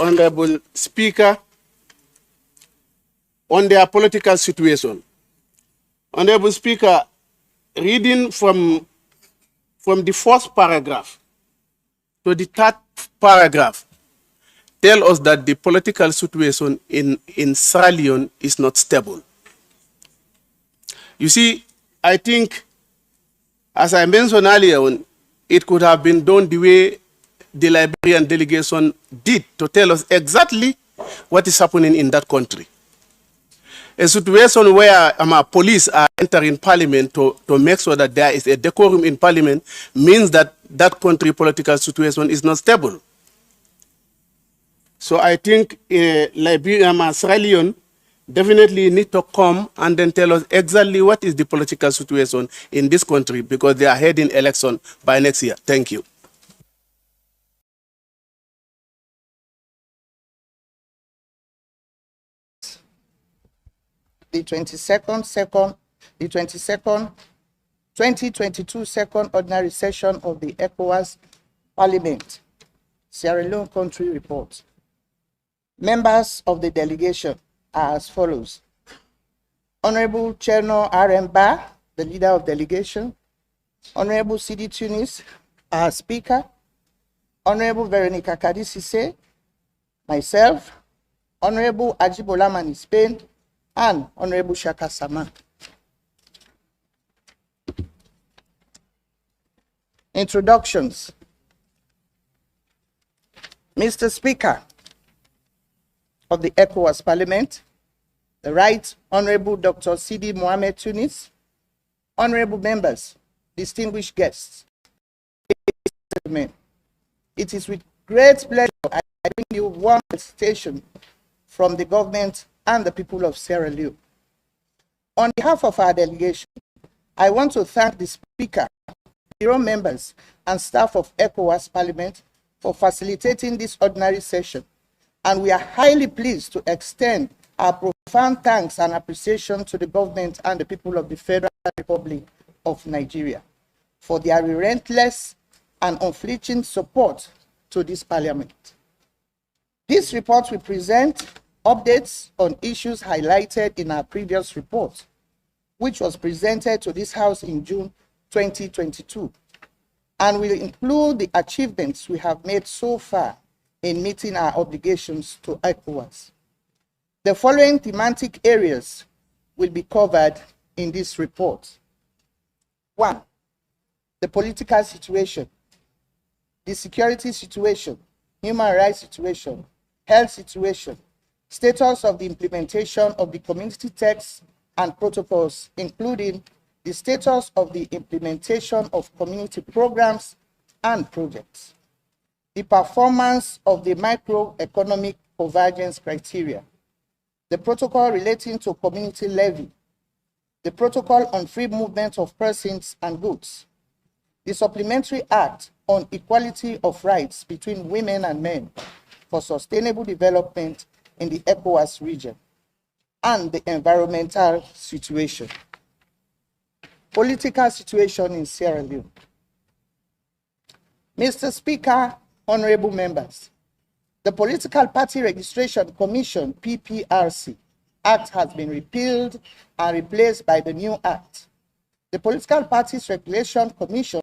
Honorable Speaker, on their political situation. Honorable Speaker, reading from the first paragraph to the third paragraph, tell us that the political situation in Sierra Leone is not stable. You see, I think, as I mentioned earlier on, it could have been done the way the Liberian delegation did, to tell us exactly what is happening in that country. A situation where police are entering parliament to make sure that there is a decorum in parliament means that that country political situation is not stable. So I think Liberia, Sierra Leone definitely need to come and then tell us exactly what is the political situation in this country, because they are heading election by next year. Thank you. The 2022 second ordinary session of the Ecowas Parliament, Sierra Leone Country Report. Members of the delegation are as follows: Honorable Cherno Aremba, the leader of delegation; Honorable Sidi Tunis, our speaker; Honorable Veronica Kadisise, myself; Honorable Ajibola Mani Spain, and Honorable Shaka Sama. Introductions. Mr. Speaker of the Ecowas Parliament, the Right Honorable Dr. Sidi Mohamed Tunis, honorable members, distinguished guests, it is with great pleasure I bring you warm felicitation from the government and the people of Sierra Leone. On behalf of our delegation, I want to thank the Speaker, bureau members, and staff of Ecowas Parliament for facilitating this ordinary session, and we are highly pleased to extend our profound thanks and appreciation to the government and the people of the Federal Republic of Nigeria for their relentless and unflinching support to this Parliament. This report will present updates on issues highlighted in our previous report, which was presented to this House in June 2022, and will include the achievements we have made so far in meeting our obligations to ECOWAS. The following thematic areas will be covered in this report. 1. The political situation, the security situation, human rights situation, health situation, status of the implementation of the community texts and protocols, including the status of the implementation of community programs and projects, the performance of the macroeconomic convergence criteria, the protocol relating to community levy, the protocol on free movement of persons and goods, the supplementary act on equality of rights between women and men for sustainable development in the ECOWAS region, and the environmental situation. Political situation in Sierra Leone. Mr. Speaker, honorable members, the Political Party Registration Commission, PPRC, Act has been repealed and replaced by the new Act. The Political Parties Regulation Commission,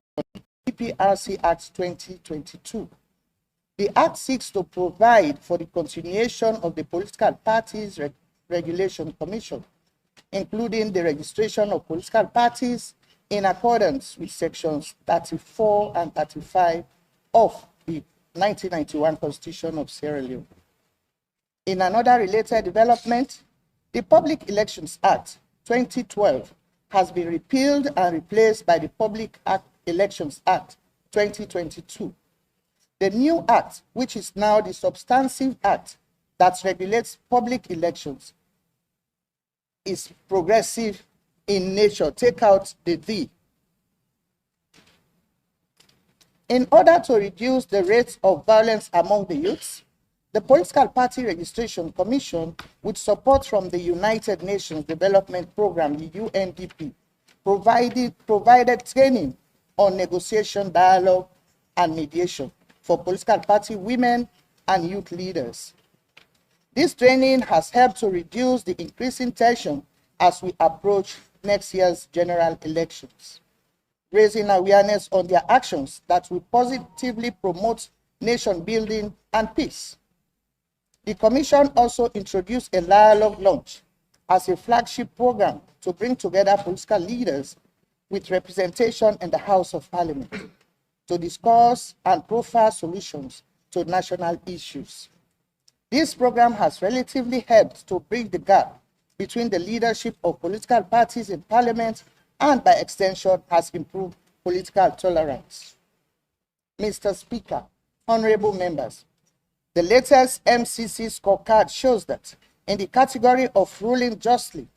PPRC Act 2022. The Act seeks to provide for the continuation of the Political Parties Regulation Commission, including the registration of political parties in accordance with sections 34 and 35 of the 1991 Constitution of Sierra Leone. In another related development, the Public Elections Act 2012 has been repealed and replaced by the Public Elections Act 2022. The new act, which is now the substantive act that regulates public elections, is progressive in nature. Take out the "the." In order to reduce the rates of violence among the youths, the Political Party Registration Commission, with support from the United Nations Development Program, the UNDP, provided training on negotiation, dialogue, and mediation for political party women and youth leaders. This training has helped to reduce the increasing tension as we approach next year's general elections, raising awareness on their actions that will positively promote nation building and peace. The Commission also introduced a dialogue launch as a flagship program to bring together political leaders with representation in the House of Parliament to discuss and profile solutions to national issues. This program has relatively helped to bridge the gap between the leadership of political parties in Parliament and, by extension, has improved political tolerance. Mr. Speaker, honorable members, the latest MCC scorecard shows that in the category of ruling justly,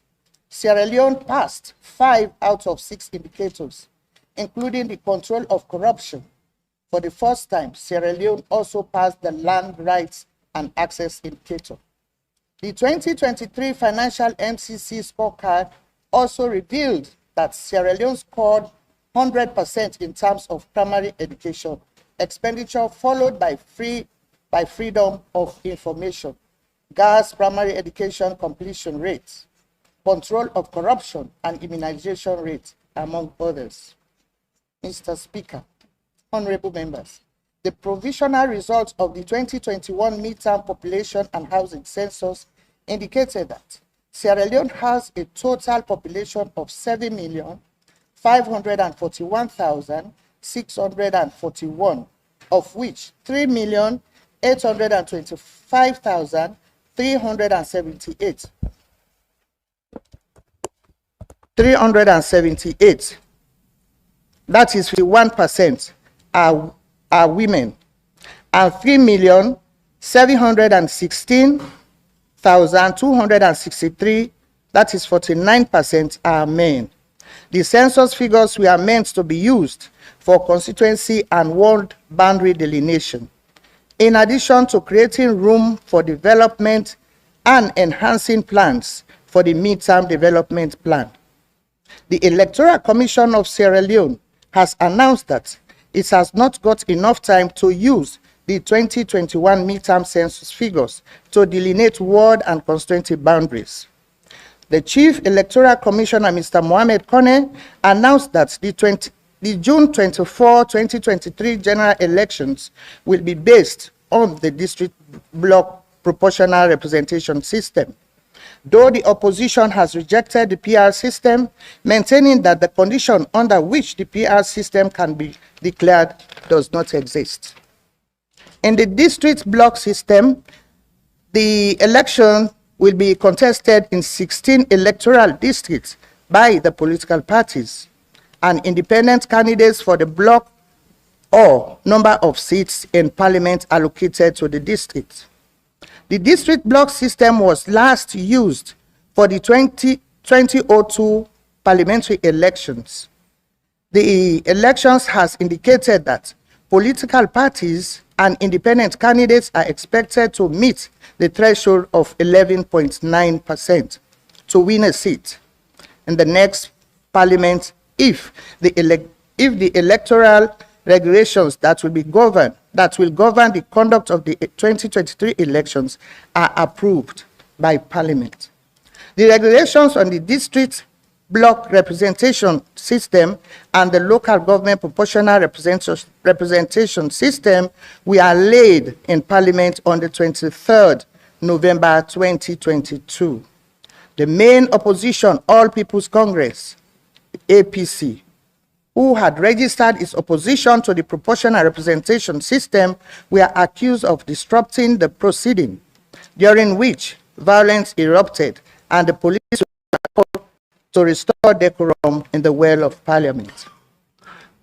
Sierra Leone passed 5 out of 6 indicators, including the control of corruption. For the first time, Sierra Leone also passed the land rights and access indicator. The 2023 financial MCC scorecard also revealed that Sierra Leone scored 100% in terms of primary education expenditure, followed by freedom of information, gas primary education completion rates, control of corruption and immunization rates, among others. Mr. Speaker, honorable members, the provisional results of the 2021 midterm population and housing census indicated that Sierra Leone has a total population of 7,541,641, of which 3,825,378, that is 51%, are women, and 3,716,263, that is 49%, are men. The census figures were meant to be used for constituency and ward boundary delineation, in addition to creating room for development and enhancing plans for the midterm development plan. The Electoral Commission of Sierra Leone has announced that it has not got enough time to use the 2021 midterm census figures to delineate ward and constituency boundaries. The Chief Electoral Commissioner, Mr. Mohamed Kone, announced that the June 24, 2023 general elections will be based on the district block proportional representation system, though the opposition has rejected the PR system, maintaining that the condition under which the PR system can be declared does not exist. In the district block system, the election will be contested in 16 electoral districts by the political parties and independent candidates for the block or number of seats in Parliament allocated to the district. The district block system was last used for the 2002 parliamentary elections. The elections has indicated that political parties and independent candidates are expected to meet the threshold of 11.9% to win a seat in the next parliament if the electoral regulations that will govern the conduct of the 2023 elections are approved by Parliament. The regulations on the district block representation system and the local government proportional representation system were laid in Parliament on the 23rd November 2022. The main opposition, All People's Congress, APC, who had registered its opposition to the proportional representation system, were accused of disrupting the proceeding, during which violence erupted and the police were called to restore decorum in the well of Parliament.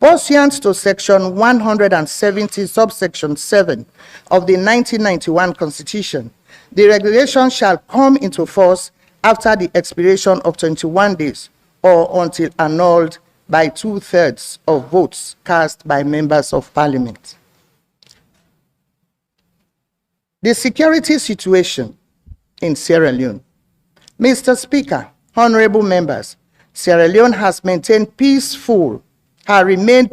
Pursuant to Section 170, subsection 7 of the 1991 Constitution, the regulation shall come into force after the expiration of 21 days or until annulled by 2/3 of votes cast by members of Parliament. The security situation in Sierra Leone. Mr. Speaker, honorable members, Sierra Leone has remained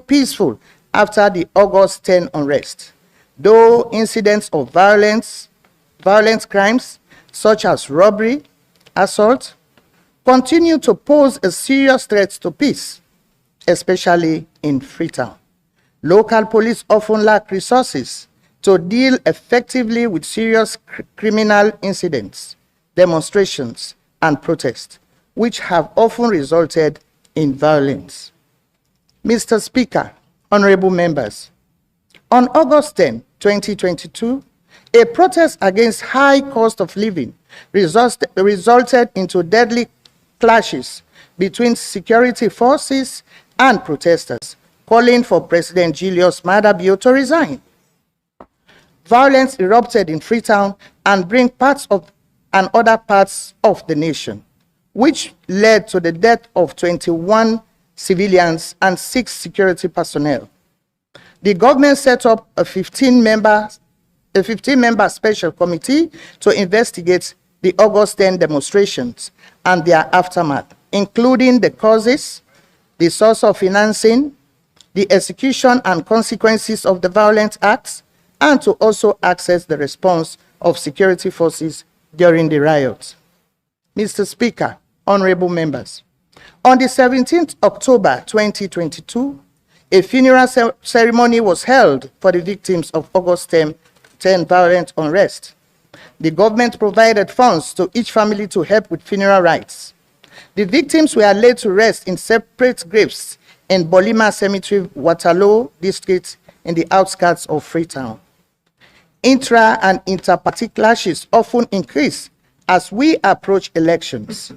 peaceful after the August 10 unrest, though incidents of violent crimes such as robbery, assault, continue to pose a serious threat to peace, especially in Freetown. Local police often lack resources to deal effectively with serious criminal incidents, demonstrations, and protests, which have often resulted in violence. Mr. Speaker, honorable members, on August 10, 2022, a protest against high cost of living resulted into deadly clashes between security forces and protesters, calling for President Julius Maada Bio to resign. Violence erupted in Freetown and other parts of the nation, which led to the death of 21 civilians and 6 security personnel. The government set up a 15-member special committee to investigate the August 10 demonstrations and their aftermath, including the causes, the source of financing, the execution and consequences of the violent acts, and to also assess the response of security forces during the riots. Mr. Speaker, honorable members, on the 17th October 2022, a funeral ceremony was held for the victims of August 10 violent unrest. The government provided funds to each family to help with funeral rites. The victims were laid to rest in separate graves in Bolima Cemetery, Waterloo District, in the outskirts of Freetown. Intra and inter-party clashes often increase as we approach elections.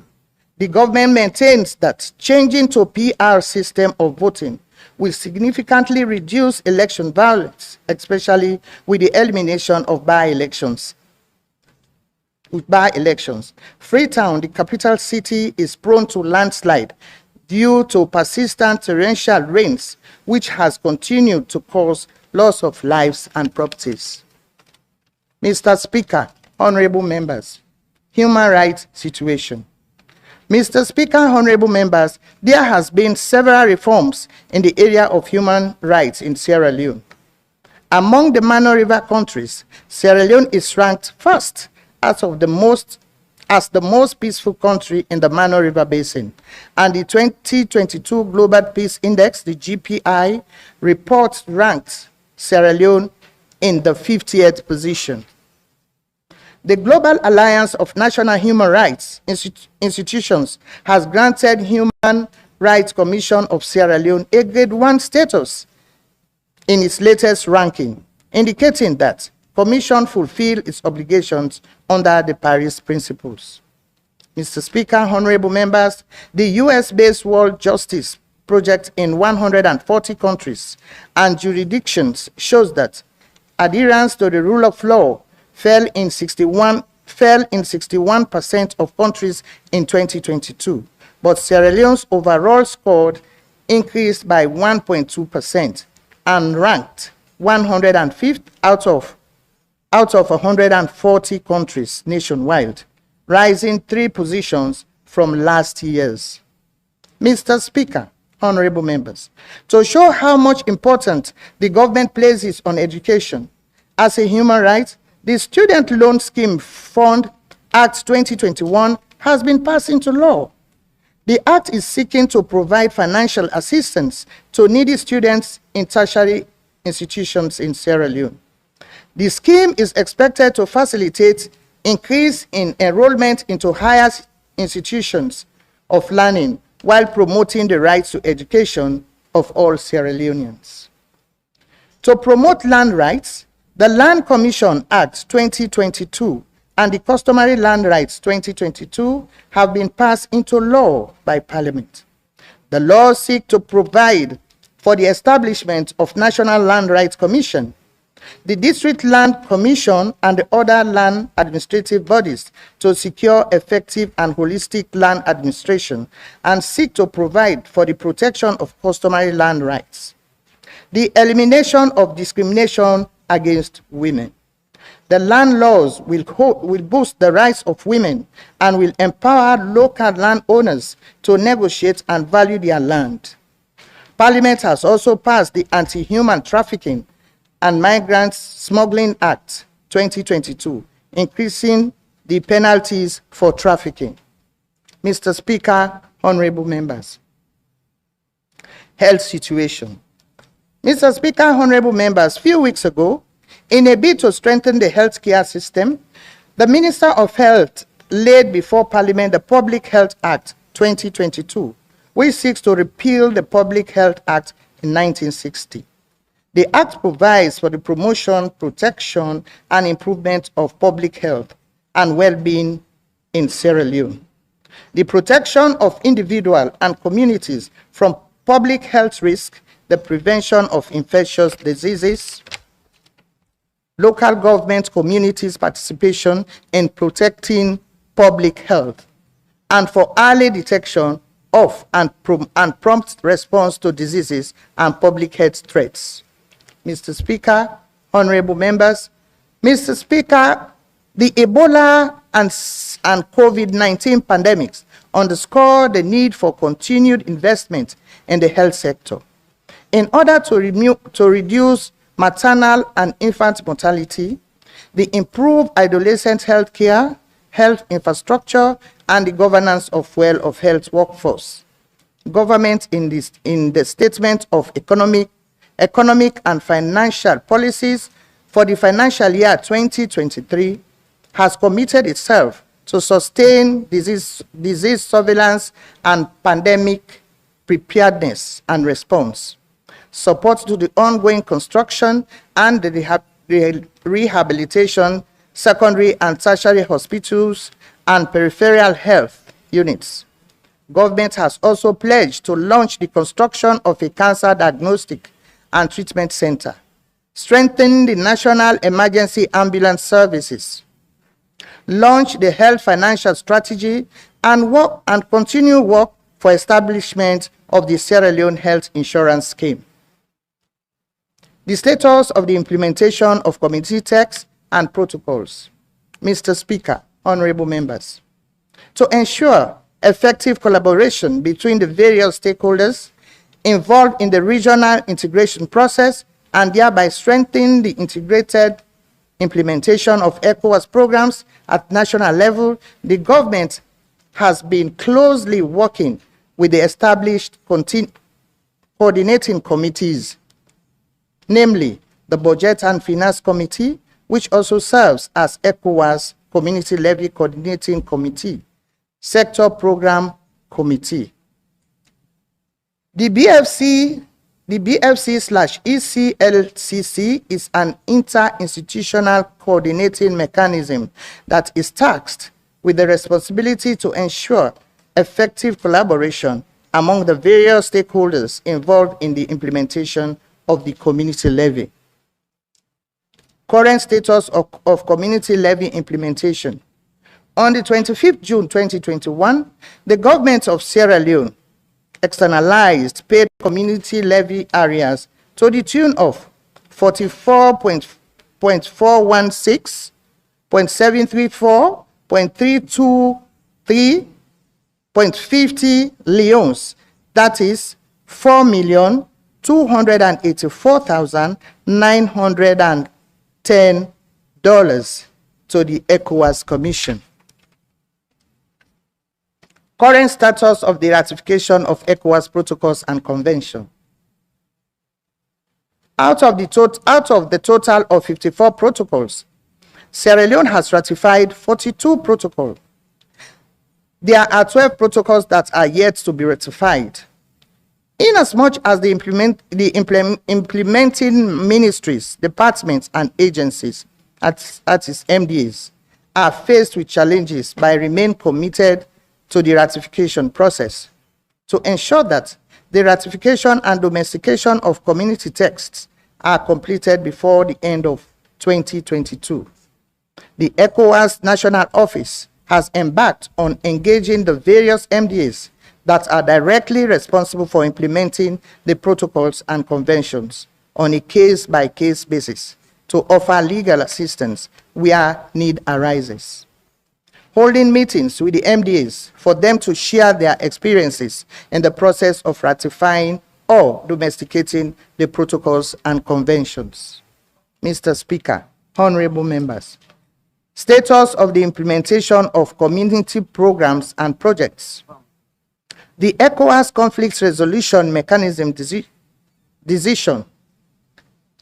The government maintains that changing to a PR system of voting will significantly reduce election violence, especially with the elimination of by-elections. Freetown, the capital city, is prone to landslide due to persistent torrential rains, which has continued to cause loss of lives and properties. Mr. Speaker, honorable members, human rights situation. Mr. Speaker, honorable members, there has been several reforms in the area of human rights in Sierra Leone. Among the Mano River countries, Sierra Leone is ranked first as the most peaceful country in the Mano River Basin, and the 2022 Global Peace Index, the GPI, report ranked Sierra Leone in the 50th position. The Global Alliance of National Human Rights Institutions has granted Human Rights Commission of Sierra Leone a Grade 1 status in its latest ranking, indicating that the Commission fulfilled its obligations under the Paris Principles. Mr. Speaker, honorable members, the US-based World Justice Project in 140 countries and jurisdictions shows that adherence to the rule of law fell in 61% of countries in 2022, but Sierra Leone's overall score increased by 1.2% and ranked 105th out of 140 countries nationwide, rising 3 positions from last year's. Mr. Speaker, honorable members, to show how much importance the government places on education as a human right, the Student Loan Scheme Fund Act 2021 has been passed into law. The act is seeking to provide financial assistance to needy students in tertiary institutions in Sierra Leone. The scheme is expected to facilitate increase in enrollment into higher institutions of learning while promoting the rights to education of all Sierra Leoneans. To promote land rights, the Land Commission Act 2022 and the Customary Land Rights 2022 have been passed into law by Parliament. The laws seek to provide for the establishment of National Land Rights Commission, the District Land Commission, and the other land administrative bodies to secure effective and holistic land administration and seek to provide for the protection of customary land rights. The elimination of discrimination against women. The land laws will boost the rights of women and will empower local landowners to negotiate and value their land. Parliament has also passed the Anti-Human Trafficking and Migrant Smuggling Act 2022, increasing the penalties for trafficking. Mr. Speaker, honorable members, health situation. Mr. Speaker, honorable members, a few weeks ago, in a bid to strengthen the healthcare system, the Minister of Health laid before Parliament the Public Health Act 2022, which seeks to repeal the Public Health Act in 1960. The Act provides for the promotion, protection, and improvement of public health and well-being in Sierra Leone. The protection of individuals and communities from public health risk, the prevention of infectious diseases, local government communities' participation in protecting public health, and for early detection of and prompt response to diseases and public health threats. Mr. Speaker, honorable members, Mr. Speaker, the Ebola and COVID-19 pandemics underscore the need for continued investment in the health sector. In order to reduce maternal and infant mortality, the improved adolescent health care, health infrastructure, and the governance of health workforce. Government in the statement of economic and financial policies for the financial year 2023 has committed itself to sustain disease surveillance and pandemic preparedness and response, support to the ongoing construction and the rehabilitation, secondary and tertiary hospitals, and peripheral health units. Government has also pledged to launch the construction of a cancer diagnostic and treatment center, strengthen the National Emergency Ambulance Services, launch the health financial strategy, and continue work for establishment of the Sierra Leone Health Insurance Scheme. The status of the implementation of community texts and protocols. Mr. Speaker, honorable members, to ensure effective collaboration between the various stakeholders involved in the regional integration process and thereby strengthen the integrated implementation of Ecowas programs at national level, the government has been closely working with the established coordinating committees, namely the Budget and Finance Committee, which also serves as Ecowas Community Levy Coordinating Committee, Sector Program Committee. The BFC/ECLCC is an interinstitutional coordinating mechanism that is tasked with the responsibility to ensure effective collaboration among the various stakeholders involved in the implementation of the community levy. Current status of community levy implementation. On the 25th June 2021, the government of Sierra Leone externalized paid community levy areas to the tune of 44.416, 0.734, 0.323.50 leones, that is $4,284,910 to the Ecowas Commission. Current status of the ratification of Ecowas protocols and convention. Out of the total of 54 protocols, Sierra Leone has ratified 42 protocols. There are 12 protocols that are yet to be ratified. Inasmuch as the implementing ministries, departments, and agencies, that is MDAs, are faced with challenges, but remain committed to the ratification process to ensure that the ratification and domestication of community texts are completed before the end of 2022. The ECOWAS National Office has embarked on engaging the various MDAs that are directly responsible for implementing the protocols and conventions on a case-by-case basis to offer legal assistance where need arises. Holding meetings with the MDAs for them to share their experiences in the process of ratifying or domesticating the protocols and conventions. Mr. Speaker, honorable members, status of the implementation of community programs and projects. The Ecowas Conflict Resolution Mechanism Decision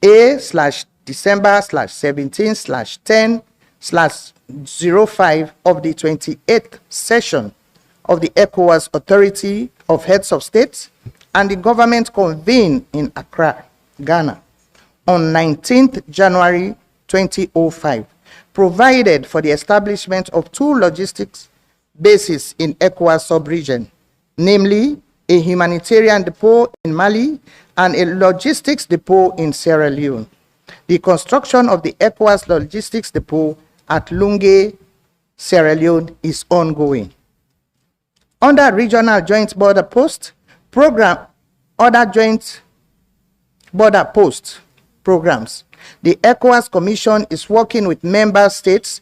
A/December/17/10/05 of the 28th session of the Ecowas Authority of Heads of States and the government convened in Accra, Ghana, on 19th January 2005, provided for the establishment of two logistics bases in Ecowas sub-region, namely a humanitarian depot in Mali and a logistics depot in Sierra Leone. The construction of the Ecowas logistics depot at Lunge, Sierra Leone is ongoing. Under regional joint border post program, other joint border post programs, the ECOWAS Commission is working with member states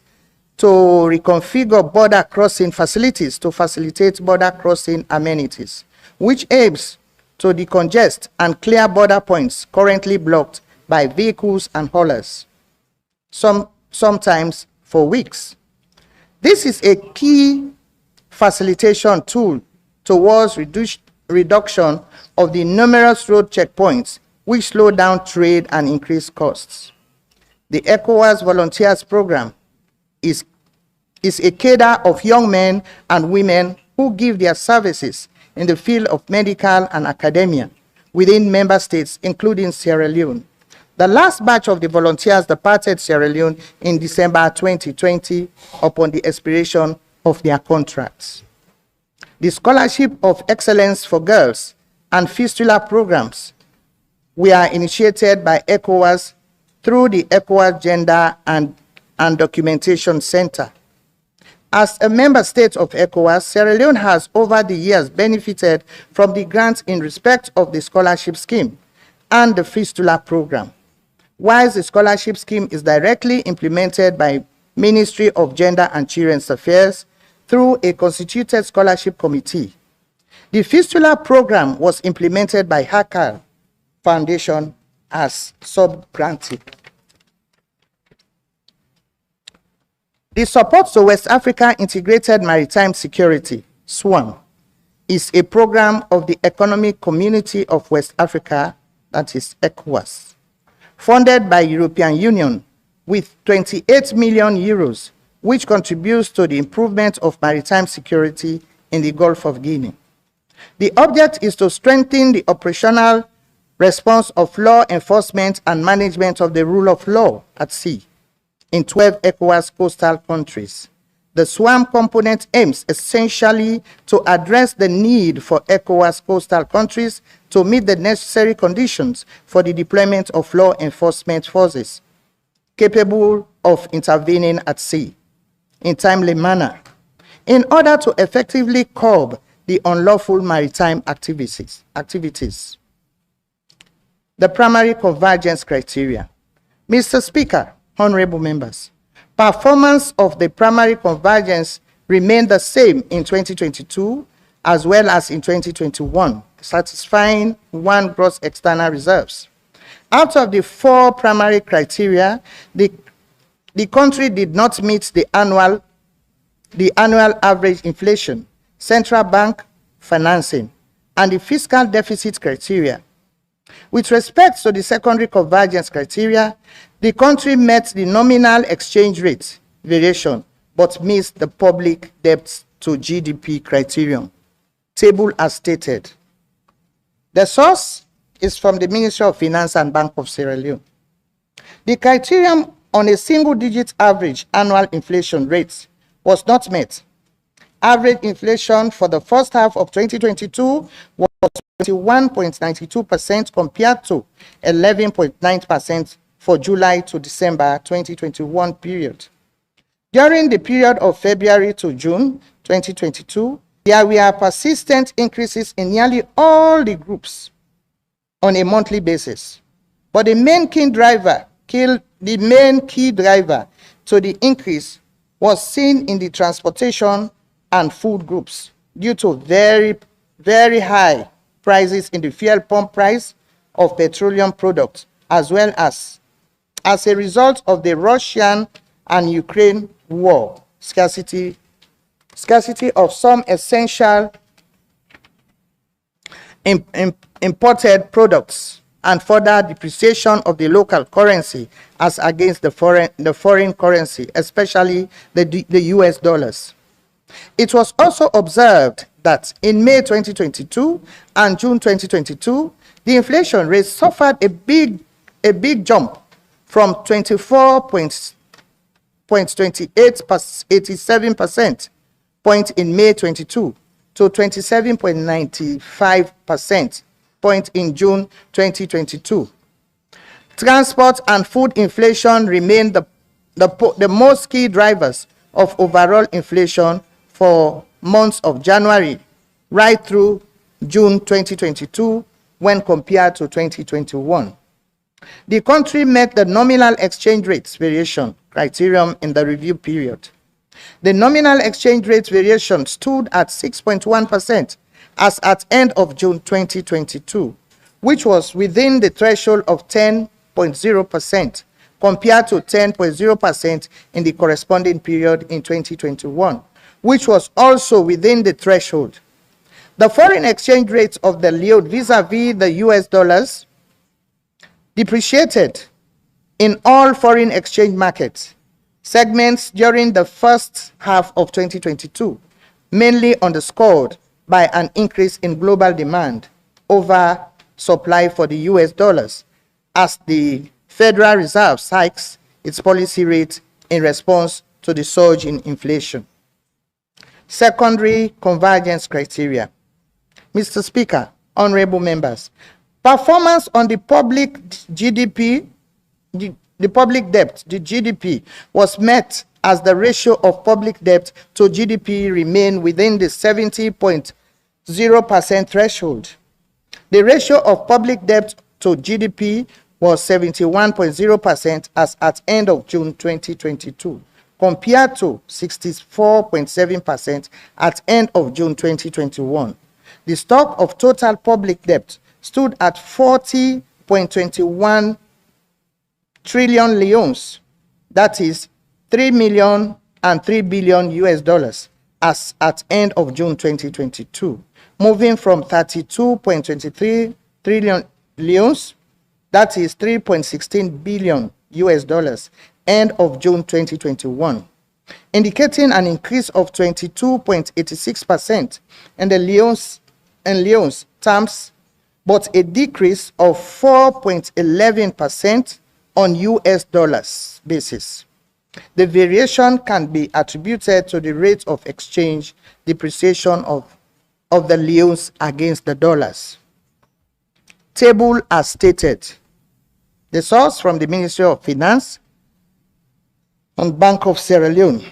to reconfigure border crossing facilities to facilitate border crossing amenities, which aims to decongest and clear border points currently blocked by vehicles and haulers, sometimes for weeks. This is a key facilitation tool towards reduction of the numerous road checkpoints which slow down trade and increase costs. The ECOWAS Volunteers Program is a cadre of young men and women who give their services in the field of medical and academia within member states, including Sierra Leone. The last batch of the volunteers departed Sierra Leone in December 2020 upon the expiration of their contracts. The Scholarship of Excellence for Girls and Fistula programs were initiated by ECOWAS through the ECOWAS Gender and Documentation Center. As a member state of ECOWAS, Sierra Leone has over the years benefited from the grants in respect of the scholarship scheme and the Fistula program. Whilst the scholarship scheme is directly implemented by Ministry of Gender and Children's Affairs through a constituted scholarship committee, the Fistula program was implemented by Hakal Foundation as sub-grantee. The Support to West Africa Integrated Maritime Security, SWAM, is a program of the Economic Community of West Africa, that is ECOWAS, funded by European Union with 28 million euros, which contributes to the improvement of maritime security in the Gulf of Guinea. The object is to strengthen the operational response of law enforcement and management of the rule of law at sea in 12 ECOWAS coastal countries. The SWAM component aims essentially to address the need for ECOWAS coastal countries to meet the necessary conditions for the deployment of law enforcement forces capable of intervening at sea in timely manner in order to effectively curb the unlawful maritime activities. The primary convergence criteria. Mr. Speaker, honorable members, performance of the primary convergence remained the same in 2022 as well as in 2021, satisfying one gross external reserves. Out of the four primary criteria, the country did not meet the annual average inflation, central bank financing, and the fiscal deficit criteria. With respect to the secondary convergence criteria, the country met the nominal exchange rate variation, but missed the public debt to GDP criterion. Table as stated. The source is from the Ministry of Finance and Bank of Sierra Leone. The criterion on a single-digit average annual inflation rate was not met. Average inflation for the first half of 2022 was 21.92% compared to 11.9% for July to December 2021 period. During the period of February to June 2022, there were persistent increases in nearly all the groups on a monthly basis. But the main key driver to the increase was seen in the transportation and food groups due to very, very high prices in the fuel pump price of petroleum products, as well as as a result of the Russian and Ukraine war, scarcity of some essential imported products, and further depreciation of the local currency as against the foreign currency, especially the US dollars. It was also observed that in May 2022 and June 2022, the inflation rate suffered a big jump from 24.87% point in May 22 to 27.95% point in June 2022. Transport and food inflation remain the most key drivers of overall inflation for months of January right through June 2022 when compared to 2021. The country met the nominal exchange rates variation criterion in the review period. The nominal exchange rate variation stood at 6.1% as at end of June 2022, which was within the threshold of 10.0% compared to 10.0% in the corresponding period in 2021, which was also within the threshold. The foreign exchange rate of the Leone vis-a-vis the US dollars depreciated in all foreign exchange markets segments during the first half of 2022, mainly underscored by an increase in global demand over supply for the US dollars as the Federal Reserve hikes its policy rate in response to the surge in inflation. Secondary convergence criteria. Mr. Speaker, honorable members, performance on the public GDP, the public debt, the GDP, was met as the ratio of public debt to GDP remained within the 70.0% threshold. The ratio of public debt to GDP was 71.0% as at end of June 2022, compared to 64.7% at end of June 2021. The stock of total public debt stood at 40.21 trillion leones, that is 3,003 billion US dollars, as at end of June 2022, moving from 32.23 trillion leones, that is 3.16 billion US dollars, end of June 2021, indicating an increase of 22.86% in the leones terms, but a decrease of 4.11% on US dollars basis. The variation can be attributed to the rate of exchange depreciation of the leones against the dollars. Table as stated. The source from the Ministry of Finance and Bank of Sierra Leone.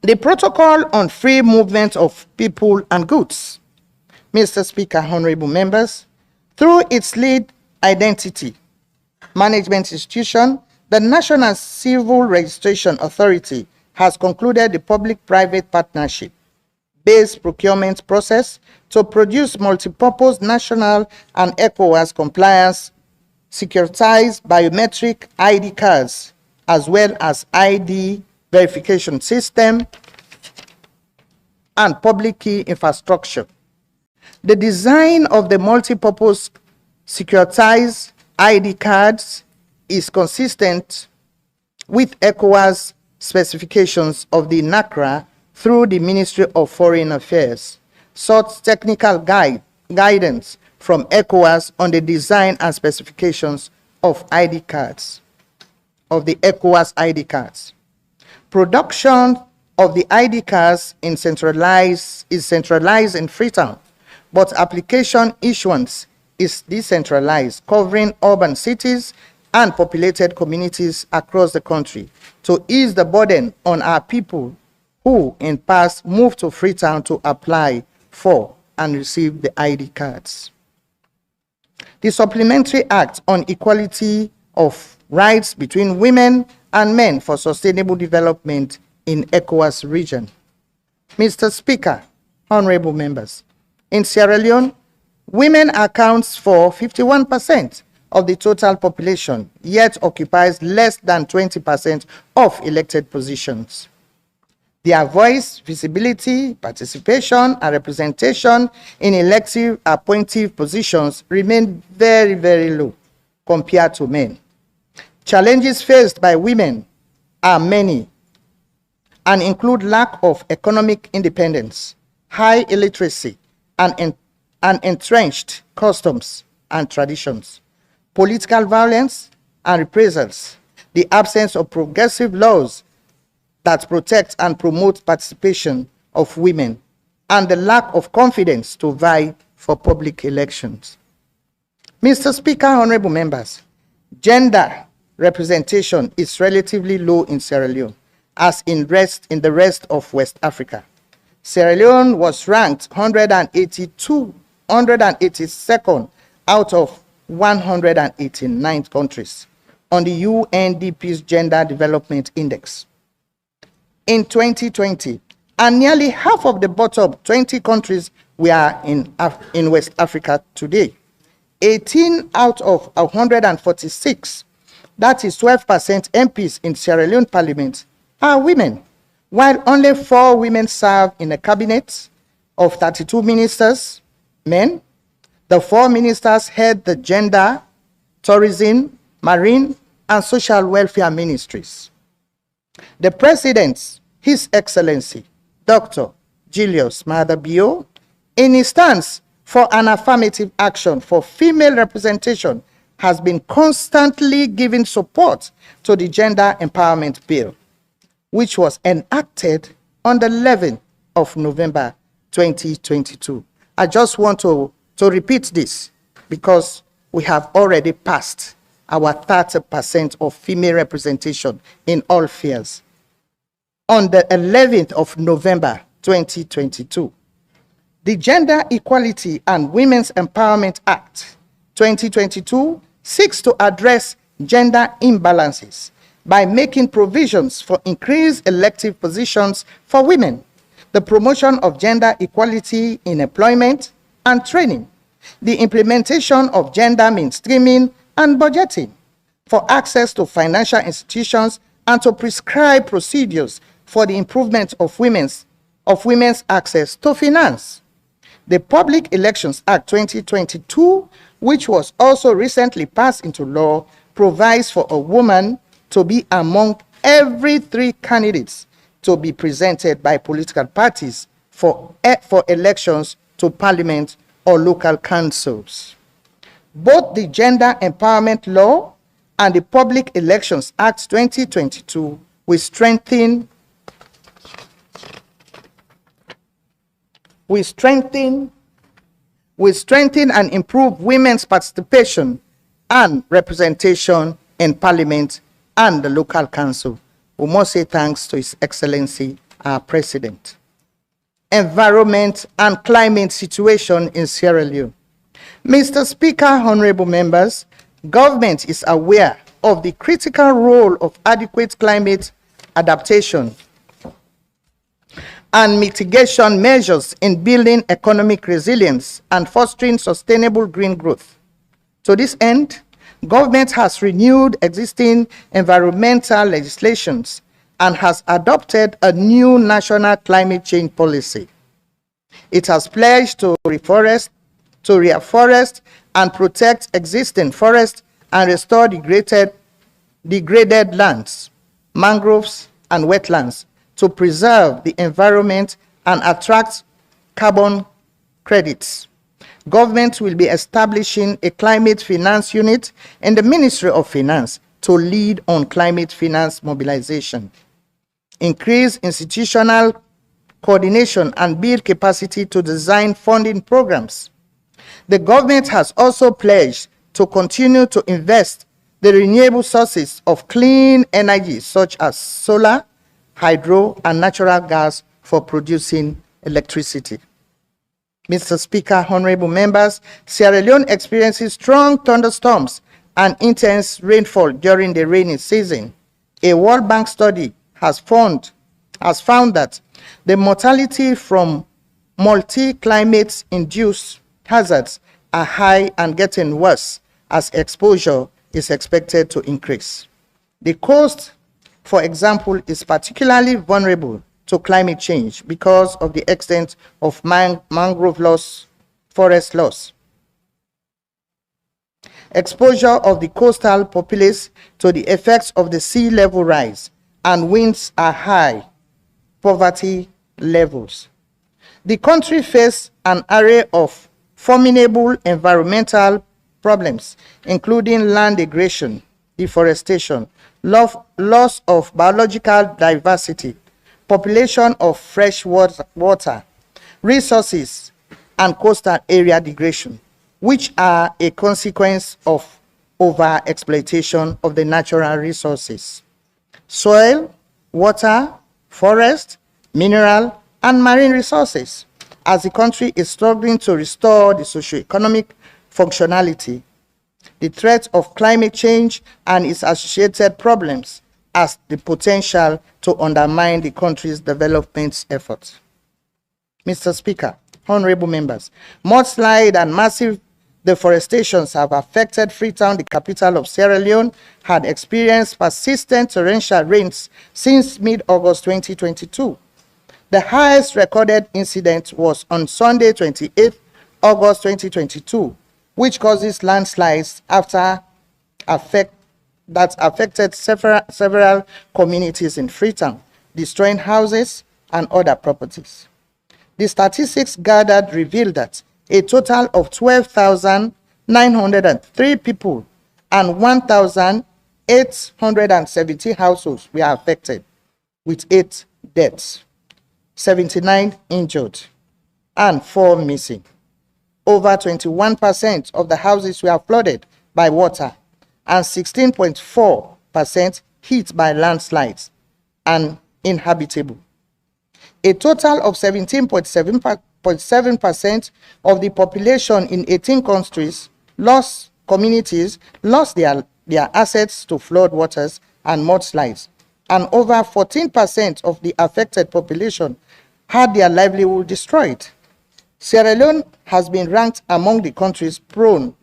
The Protocol on Free Movement of People and Goods. Mr. Speaker, honorable members, through its lead identity management institution, the National Civil Registration Authority has concluded the public-private partnership-based procurement process to produce multipurpose national and Ecowas compliance securitized biometric ID cards, as well as ID verification system and public key infrastructure. The design of the multipurpose securitized ID cards is consistent with ECOWAS specifications of the NACRA through the Ministry of Foreign Affairs. Such technical guidance from ECOWAS on the design and specifications of ID cards, of the ECOWAS ID cards. Production of the ID cards is centralized in Freetown, but application issuance is decentralized, covering urban cities and populated communities across the country to ease the burden on our people who in past moved to Freetown to apply for and receive the ID cards. The Supplementary Act on Equality of Rights between Women and Men for Sustainable Development in ECOWAS region. Mr. Speaker, honorable members, in Sierra Leone, women accounts for 51% of the total population, yet occupies less than 20% of elected positions. Their voice, visibility, participation, and representation in elective appointive positions remain very, very low compared to men. Challenges faced by women are many and include lack of economic independence, high illiteracy, and entrenched customs and traditions, political violence and reprisals, the absence of progressive laws that protect and promote participation of women, and the lack of confidence to vie for public elections. Mr. Speaker, honorable members, gender representation is relatively low in Sierra Leone, as in the rest of West Africa. Sierra Leone was ranked 182nd out of 189 countries on the UNDP's Gender Development Index in 2020, and nearly half of the bottom 20 countries were in West Africa today. 18 out of 146, that is 12% MPs in Sierra Leone Parliament, are women, while only 4 women serve in a cabinet of 32 ministers, men. The 4 ministers head the gender, tourism, marine, and social welfare ministries. The President, His Excellency, Dr. Julius Maada Bio, in his stance for an affirmative action for female representation, has been constantly giving support to the Gender Empowerment Bill, which was enacted on the 11th of November 2022. I just want to repeat this because we have already passed our 30% of female representation in all spheres. On the 11th of November 2022, the Gender Equality and Women's Empowerment Act 2022 seeks to address gender imbalances by making provisions for increased elective positions for women, the promotion of gender equality in employment and training, the implementation of gender mainstreaming and budgeting, for access to financial institutions, and to prescribe procedures for the improvement of women's access to finance. The Public Elections Act 2022, which was also recently passed into law, provides for a woman to be among every 3 candidates to be presented by political parties for elections to parliament or local councils. Both the Gender Empowerment Law and the Public Elections Act 2022 will strengthen and improve women's participation and representation in Parliament and the local council. We must say thanks to His Excellency, our President. Environment and climate situation in Sierra Leone. Mr. Speaker, honorable members, government is aware of the critical role of adequate climate adaptation and mitigation measures in building economic resilience and fostering sustainable green growth. To this end, government has renewed existing environmental legislations and has adopted a new national climate change policy. It has pledged to reforest and protect existing forests and restore degraded lands, mangroves, and wetlands to preserve the environment and attract carbon credits. Government will be establishing a climate finance unit in the Ministry of Finance to lead on climate finance mobilization, increase institutional coordination, and build capacity to design funding programs. The government has also pledged to continue to invest the renewable sources of clean energy such as solar, hydro, and natural gas for producing electricity. Mr. Speaker, honorable members, Sierra Leone experiences strong thunderstorms and intense rainfall during the rainy season. A World Bank study has found that the mortality from multi-climate induced hazards are high and getting worse as exposure is expected to increase. The coast, for example, is particularly vulnerable to climate change because of the extent of mangrove loss, forest loss. Exposure of the coastal populace to the effects of the sea level rise and winds are high, poverty levels. The country faces an array of formidable environmental problems, including land degradation, deforestation, loss of biological diversity, population of fresh water, resources, and coastal area degradation, which are a consequence of over-exploitation of the natural resources. Soil, water, forest, mineral, and marine resources, as the country is struggling to restore the socio-economic functionality. The threat of climate change and its associated problems has the potential to undermine the country's development efforts. Mr. Speaker, honorable members, mudslide and massive deforestations have affected Freetown, the capital of Sierra Leone, had experienced persistent torrential rains since mid-August 2022. The highest recorded incident was on Sunday, 28 August 2022, which causes landslides that affected several communities in Freetown, destroying houses and other properties. The statistics gathered revealed that a total of 12,903 people and 1,870 households were affected, with 8 deaths, 79 injured, and 4 missing. Over 21% of the houses were flooded by water and 16.4% hit by landslides and inhabitable. A total of 17.7% of the population in 18 communities lost their assets to flood waters and mudslides, and over 14% of the affected population had their livelihood destroyed. Sierra Leone has been ranked among the countries prone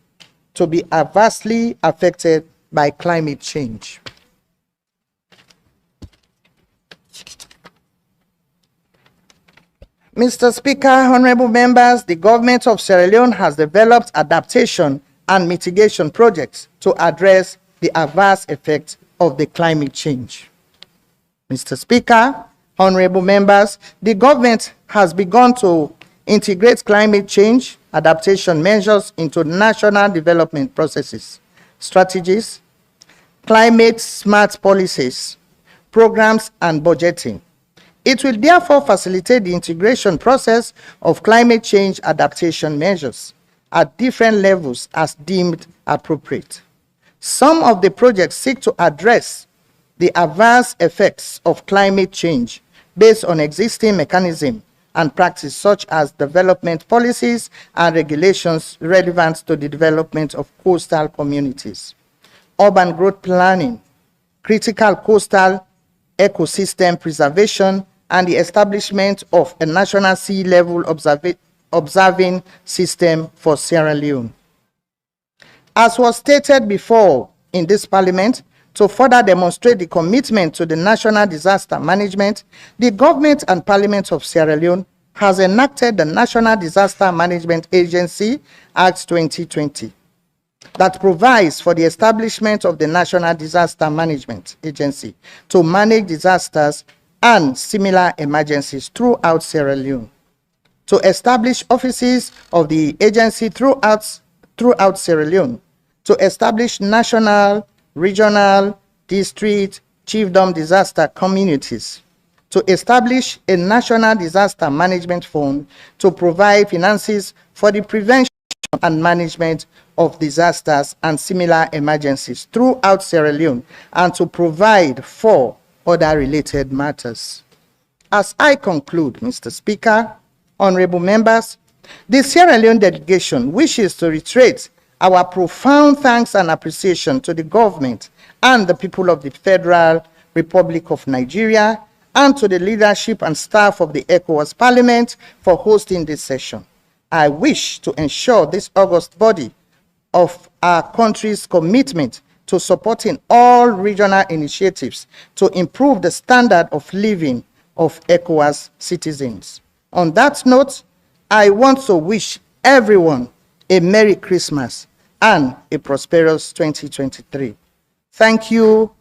to be adversely affected by climate change. Mr. Speaker, honorable members, the government of Sierra Leone has developed adaptation and mitigation projects to address the adverse effects of the climate change. Mr. Speaker, honorable members, the government has begun to integrate climate change adaptation measures into national development processes, strategies, climate smart policies, programs, and budgeting. It will therefore facilitate the integration process of climate change adaptation measures at different levels as deemed appropriate. Some of the projects seek to address the adverse effects of climate change based on existing mechanisms and practice, such as development policies and regulations relevant to the development of coastal communities, urban growth planning, critical coastal ecosystem preservation, and the establishment of a national sea level observing system for Sierra Leone. As was stated before in this parliament, to further demonstrate the commitment to the national disaster management, the government and parliament of Sierra Leone has enacted the National Disaster Management Agency Act 2020 that provides for the establishment of the National Disaster Management Agency to manage disasters and similar emergencies throughout Sierra Leone, to establish offices of the agency throughout Sierra Leone, to establish national, regional, district, chiefdom disaster communities, to establish a national disaster management fund to provide finances for the prevention and management of disasters and similar emergencies throughout Sierra Leone, and to provide for other related matters. As I conclude, Mr. Speaker, honorable members, the Sierra Leone delegation wishes to reiterate our profound thanks and appreciation to the government and the people of the Federal Republic of Nigeria, and to the leadership and staff of the Ecowas Parliament for hosting this session. I wish to ensure this august body of our country's commitment to supporting all regional initiatives to improve the standard of living of Ecowas citizens. On that note, I want to wish everyone a Merry Christmas and a prosperous 2023. Thank you.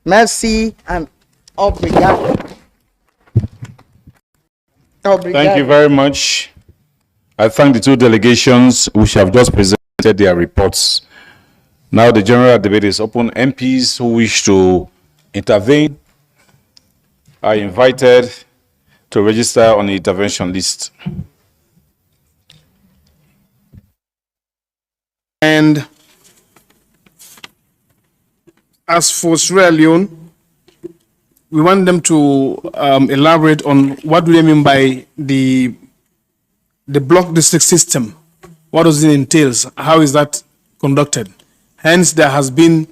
Merci and obrigado. Thank you very much. I thank the two delegations which have just presented their reports. Now the general debate is open. MPs who wish to intervene are invited to register on the intervention list. And as for Sierra Leone, we want them to elaborate on what do they mean by the block district system. What does it entails? How is that conducted? Hence, there has been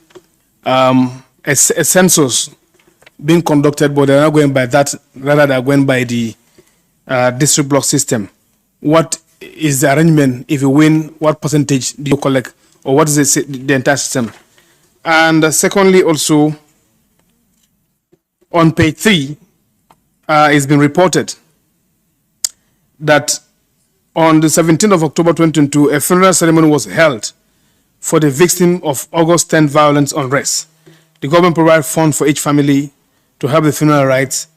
a census being conducted, but they're not going by that. Rather, they're going by the district block system. What is the arrangement? If you win, what percentage do you collect, or what is the entire system? And secondly, also on page 3, it's been reported that on the 17th of October 2022, a funeral ceremony was held for the victim of August 10th violence unrest. The government provided funds for each family to help the funeral rites.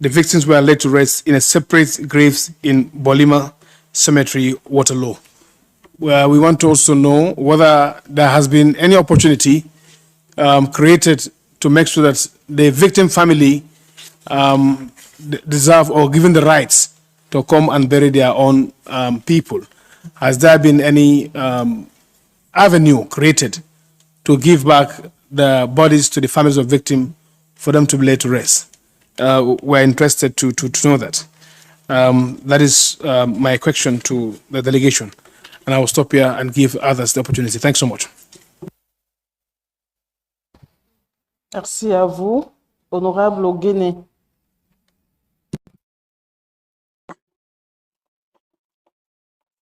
The victims were laid to rest in a separate graves in Bolima Cemetery, Waterloo. Well, we want to also know whether there has been any opportunity created to make sure that the victim family deserve or given the rights to come and bury their own people. Has there been any avenue created to give back the bodies to the families of victims for them to be laid to rest? We're interested to know that. That is my question to the delegation. And I will stop here and give others the opportunity. Thanks so much. Merci à vous, Honorable Ogene.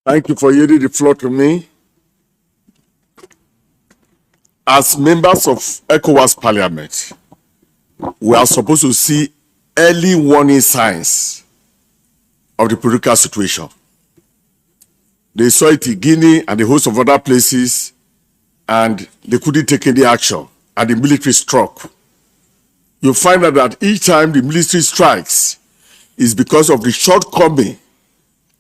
Thank you for yielding the floor to me. As members of Ecowas Parliament, we are supposed to see early warning signs of the political situation. They saw it in Guinea and a host of other places, and they couldn't take any action, and the military struck. You find out that each time the military strikes is because of the shortcoming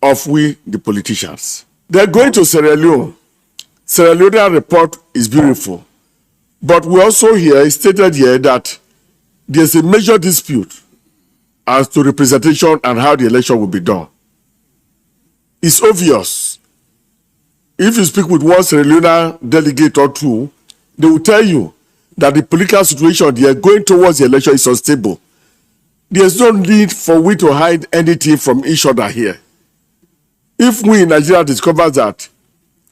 of we, the politicians. They're going to Sierra Leone. Sierra Leone report is beautiful. But we also hear, stated here, that there's a major dispute as to representation and how the election will be done. It's obvious. If you speak with one Sierra Leone delegate or two, they will tell you that the political situation they are going towards the election is unstable. There's no need for we to hide anything from each other here. If we in Nigeria discover that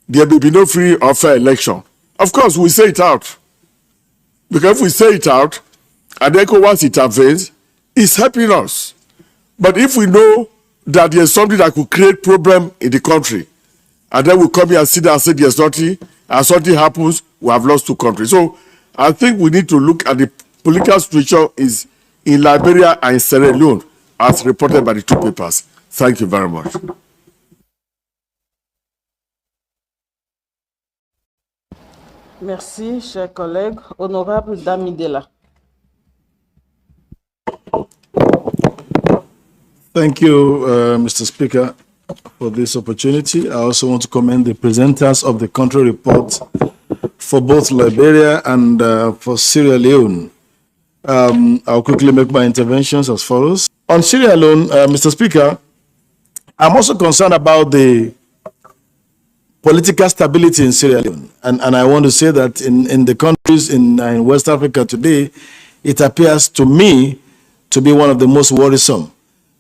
there may be no free or fair election, of course we say it out. Because if we say it out and ECOWAS intervenes, it's helping us. But if we know that there's something that could create problem in the country, and then we come here and sit there and say there's nothing, and something happens, we have lost two countries. So I think we need to look at the political situation is in Liberia and in Sierra Leone, as reported by the two papers. Thank you very much. Merci, chers collègues. Honorable Damidela. Thank you, Mr. Speaker, for this opportunity. I also want to commend the presenters of the country report for both Liberia and for Sierra Leone. I'll quickly make my interventions as follows. On Sierra Leone, Mr. Speaker, I'm also concerned about the political stability in Sierra Leone. And I want to say that in the countries in West Africa today, it appears to me to be one of the most worrisome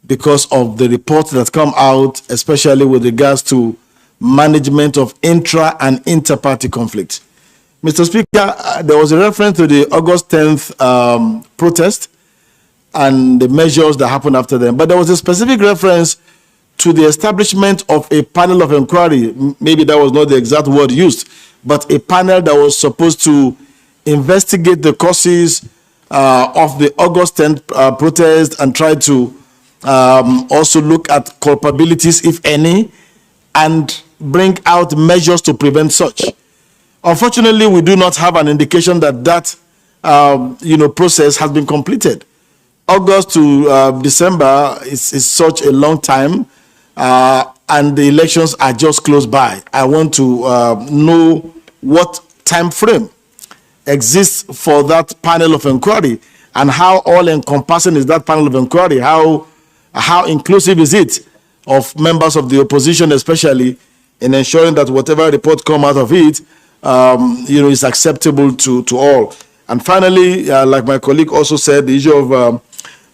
because of the reports that come out, especially with regards to management of intra and inter-party conflict. Mr. Speaker, there was a reference to the August 10th protest and the measures that happened after them, but there was a specific reference to the establishment of a panel of inquiry. Maybe that was not the exact word used, but a panel that was supposed to investigate the causes of the August 10th protest and try to also look at culpabilities, if any, and bring out measures to prevent such. Unfortunately, we do not have an indication that that process has been completed. August to December is such a long time, and the elections are just close by. I want to know what time frame exists for that panel of inquiry, and how all-encompassing is that panel of inquiry? How inclusive is it of members of the opposition, especially in ensuring that whatever report come out of it, is acceptable to all. And finally, like my colleague also said, the issue of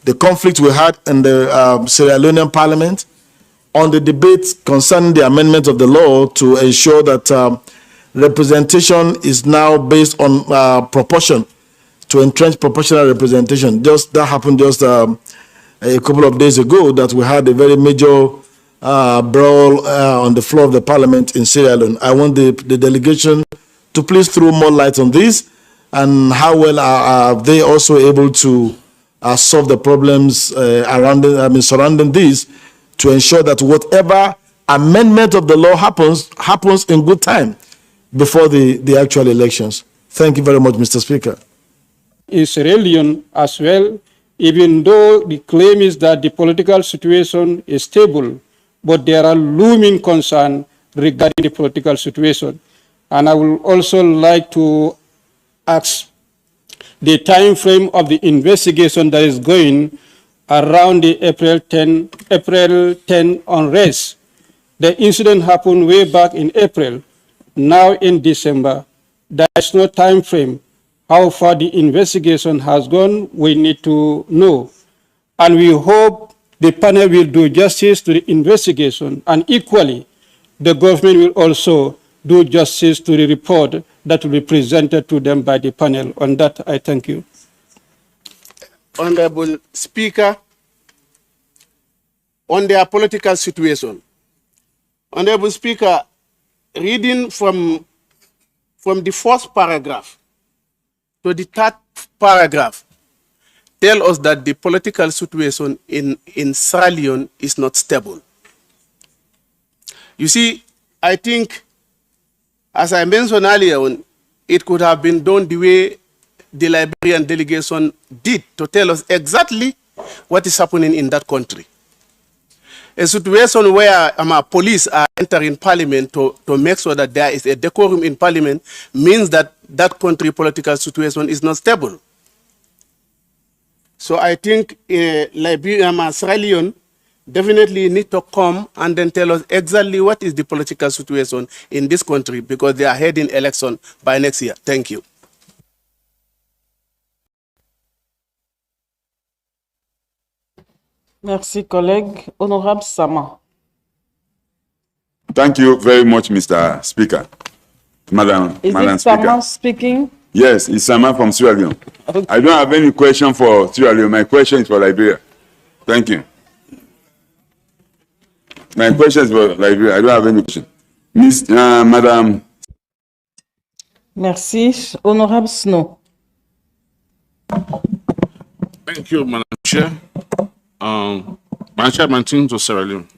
the conflict we had in the Sierra Leonean Parliament on the debate concerning the amendment of the law to ensure that representation is now based on proportion, to entrench proportional representation. That happened just a couple of days ago, that we had a very major brawl on the floor of the parliament in Sierra Leone. I want the delegation to please throw more light on this, and how well are they also able to solve the problems surrounding this, to ensure that whatever amendment of the law happens in good time before the actual elections. Thank you very much, Mr. Speaker. In Sierra Leone as well, even though the claim is that the political situation is stable, but there are looming concerns regarding the political situation. And I would also like to ask the time frame of the investigation that is going around the April 10 unrest. The incident happened way back in April. Now in December, there is no time frame. How far the investigation has gone, we need to know. And we hope the panel will do justice to the investigation, and equally, the government will also do justice to the report that will be presented to them by the panel. On that, I thank you. Honorable Speaker, on their political situation. Honorable Speaker, reading from the first paragraph to the third paragraph, tell us that the political situation in Sierra Leone is not stable. You see, I think, as I mentioned earlier on, it could have been done the way the Liberian delegation did, to tell us exactly what is happening in that country. A situation where police are entering parliament to make sure that there is a decorum in parliament means that that country political situation is not stable. So I think Liberia, Sierra Leone definitely need to come and then tell us exactly what is the political situation in this country, because they are heading election by next year. Thank you. Merci, collègue. Honorable Sama. Thank you very much, Mr. Speaker. Madam Is Speaker. Sama speaking? Yes, it's Sama from Sierra Leone. Okay. I don't have any question for Sierra Leone. My question is for Liberia. Thank you. My question is for Liberia. I don't have any question. Madam. Merci. Honorable Snow. Thank you, Madam Chair. Madam Chair, my team to Sierra Leone.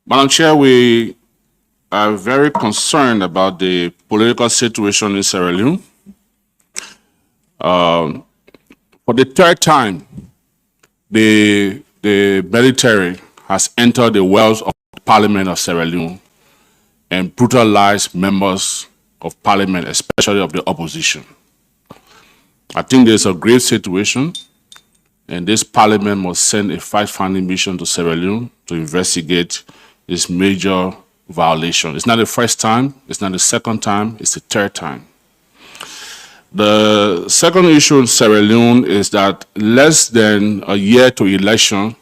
Madam Chair, we are very concerned about the political situation in Sierra Leone. For the third time, the military has entered the wells of the Parliament of Sierra Leone and brutalized members of Parliament, especially of the opposition. I think there's a grave situation, and this Parliament must send a fact-finding mission to Sierra Leone to investigate this major violation. It's not the first time, it's not the second time, it's the third time. The second issue in Sierra Leone is that less than a year to election,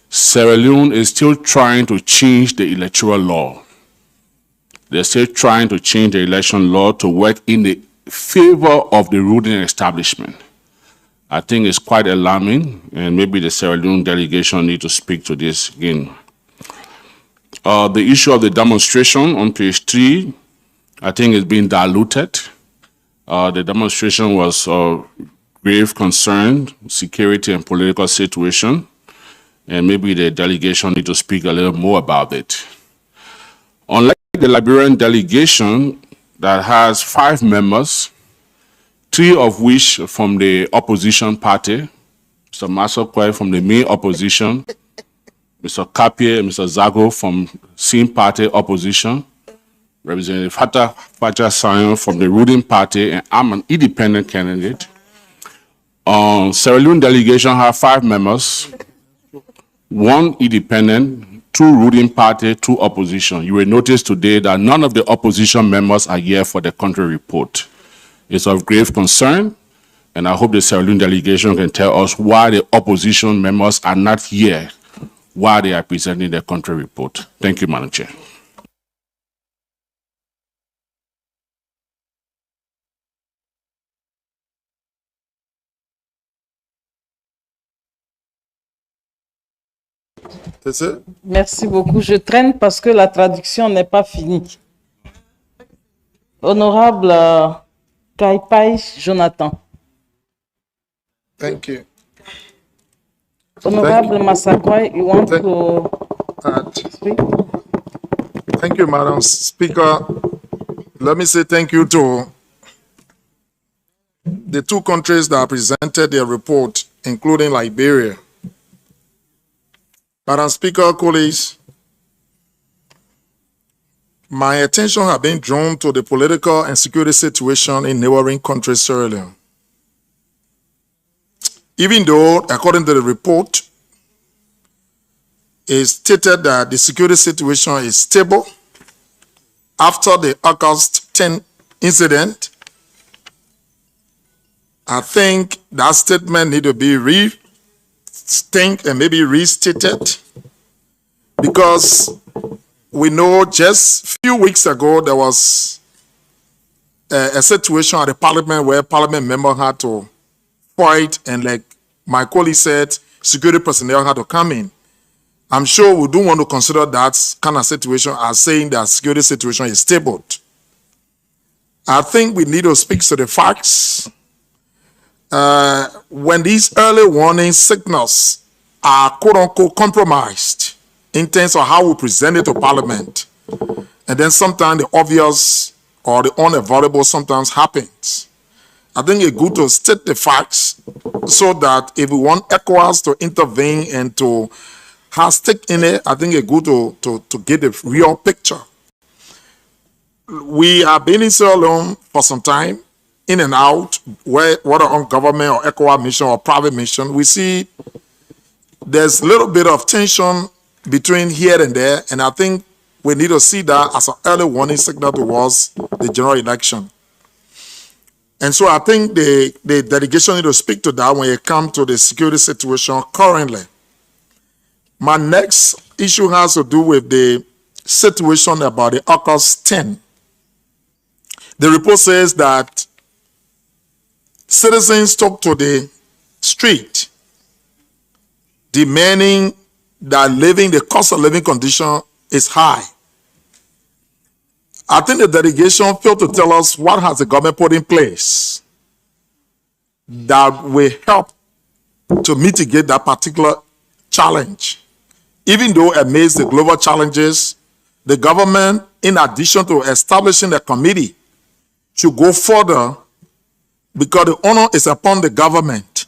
Sierra Leone is still trying to change the electoral law. They're still trying to change the election law to work in the favor of the ruling establishment. I think it's quite alarming, and maybe the Sierra Leone delegation need to speak to this again. The issue of the demonstration on page 3, I think is being diluted. The demonstration was of grave concern, security and political situation, and maybe the delegation need to speak a little more about it. Unlike the Liberian delegation that has 5 members, 3 of which from the opposition party, Mr. Masokwe from the main opposition, Mr. Kapie and Mr. Zago from same party opposition, Representative Faja Sion from the ruling party, and I'm an independent candidate. Sierra Leone delegation have 5 members, 1 independent, 2 ruling party, 2 opposition. You will notice today that none of the opposition members are here for the country report. It's of grave concern, and I hope the Sierra Leone delegation can tell us why the opposition members are not here while they are presenting the country report. Thank you, Madam Chair. Merci beaucoup. Je traîne parce que la traduction n'est pas finie. Honorable Kaipai Jonathan. Thank you. Honorable Massakwai, you want to speak? Thank you, Madam Speaker. Let me say thank you to the 2 countries that presented their report, including Liberia. Madam Speaker, colleagues, my attention has been drawn to the political and security situation in neighboring countries, Sierra Leone. Even though, according to the report, it stated that the security situation is stable after the August 10 incident, I think that statement needs to be rethink and maybe restated, because we know just a few weeks ago there was a situation at the parliament where parliament member had to fight, and like my colleague said, security personnel had to come in. I'm sure we don't want to consider that kind of situation as saying that security situation is stable. I think we need to speak to the facts. When these early warning signals are quote-unquote compromised in terms of how we present it to Parliament, and then sometimes the obvious or the unavoidable sometimes happens, I think it's good to state the facts so that if we want Ecowas to intervene and to have stake in it, I think it's good to get the real picture. We have been in Sierra Leone for some time, in and out, whether on government or Ecowas mission or private mission. We see there's a little bit of tension between here and there, and I think we need to see that as an early warning signal towards the general election. And so I think the delegation need to speak to that when it comes to the security situation currently. My next issue has to do with the situation about the August 10. The report says that citizens took to the street demanding that the cost of living condition is high. I think the delegation failed to tell us what has the government put in place that will help to mitigate that particular challenge. Even though amidst the global challenges, the government, in addition to establishing a committee, should go further, because the honor is upon the government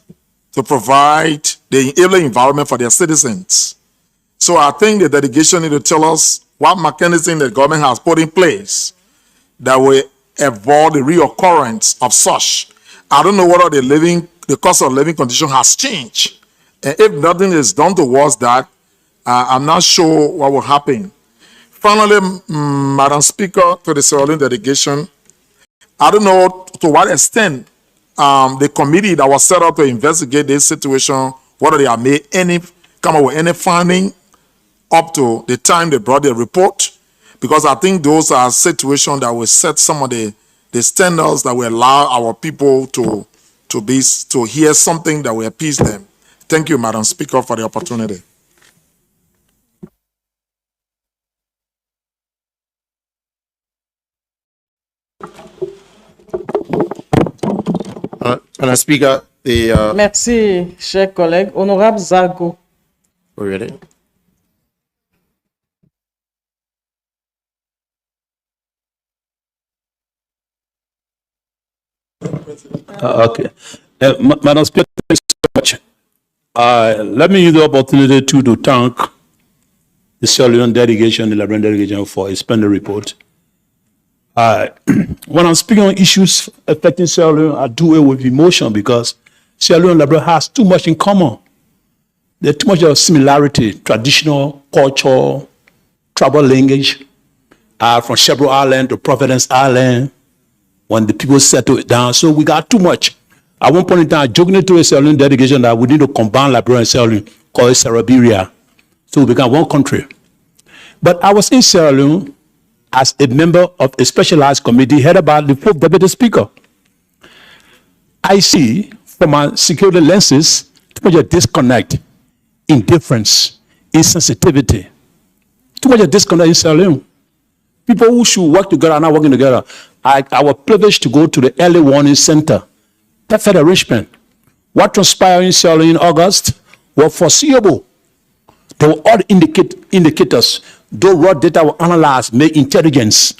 to provide the enabling environment for their citizens. So I think the delegation need to tell us what mechanism the government has put in place that will avoid the reoccurrence of such. I don't know whether the cost of living condition has changed. And if nothing is done towards that, I'm not sure what will happen. Finally, Madam Speaker, to the Sierra Leone delegation, I don't know to what extent the committee that was set up to investigate this situation, whether they have come up with any finding up to the time they brought the report, because I think those are situations that will set some of the standards that will allow our people to to this, to hear something that will appease them. Thank you, Madam Speaker, for the opportunity. Madam Speaker, Merci, cher collègue. Honorable Zago. Ready? Okay. Madam Speaker, thank you so much. Let me use the opportunity to thank the Sierra Leone delegation, the Liberian delegation, for its pending report. When I'm speaking on issues affecting Sierra Leone, I do it with emotion because Sierra Leone and Liberia has too much in common. There's too much of similarity, traditional, culture, tribal language, from Shepherd Island to Providence Island, when the people settle it down. So we got too much. At one point in time, I joked to a Sierra Leone delegation that we need to combine Liberia and Sierra Leone, call it Sierra. So we become one country. But I was in Sierra Leone as a member of a specialized committee headed by the 4th Deputy Speaker. I see from my security lenses too much of disconnect, indifference, insensitivity. Too much of disconnect in Sierra Leone. People who should work together are not working together. I was privileged to go to the early warning center. Perfect arrangement. What transpired in Sierra Leone in August was foreseeable. There were all indicators. Those raw data were analyzed, made intelligence.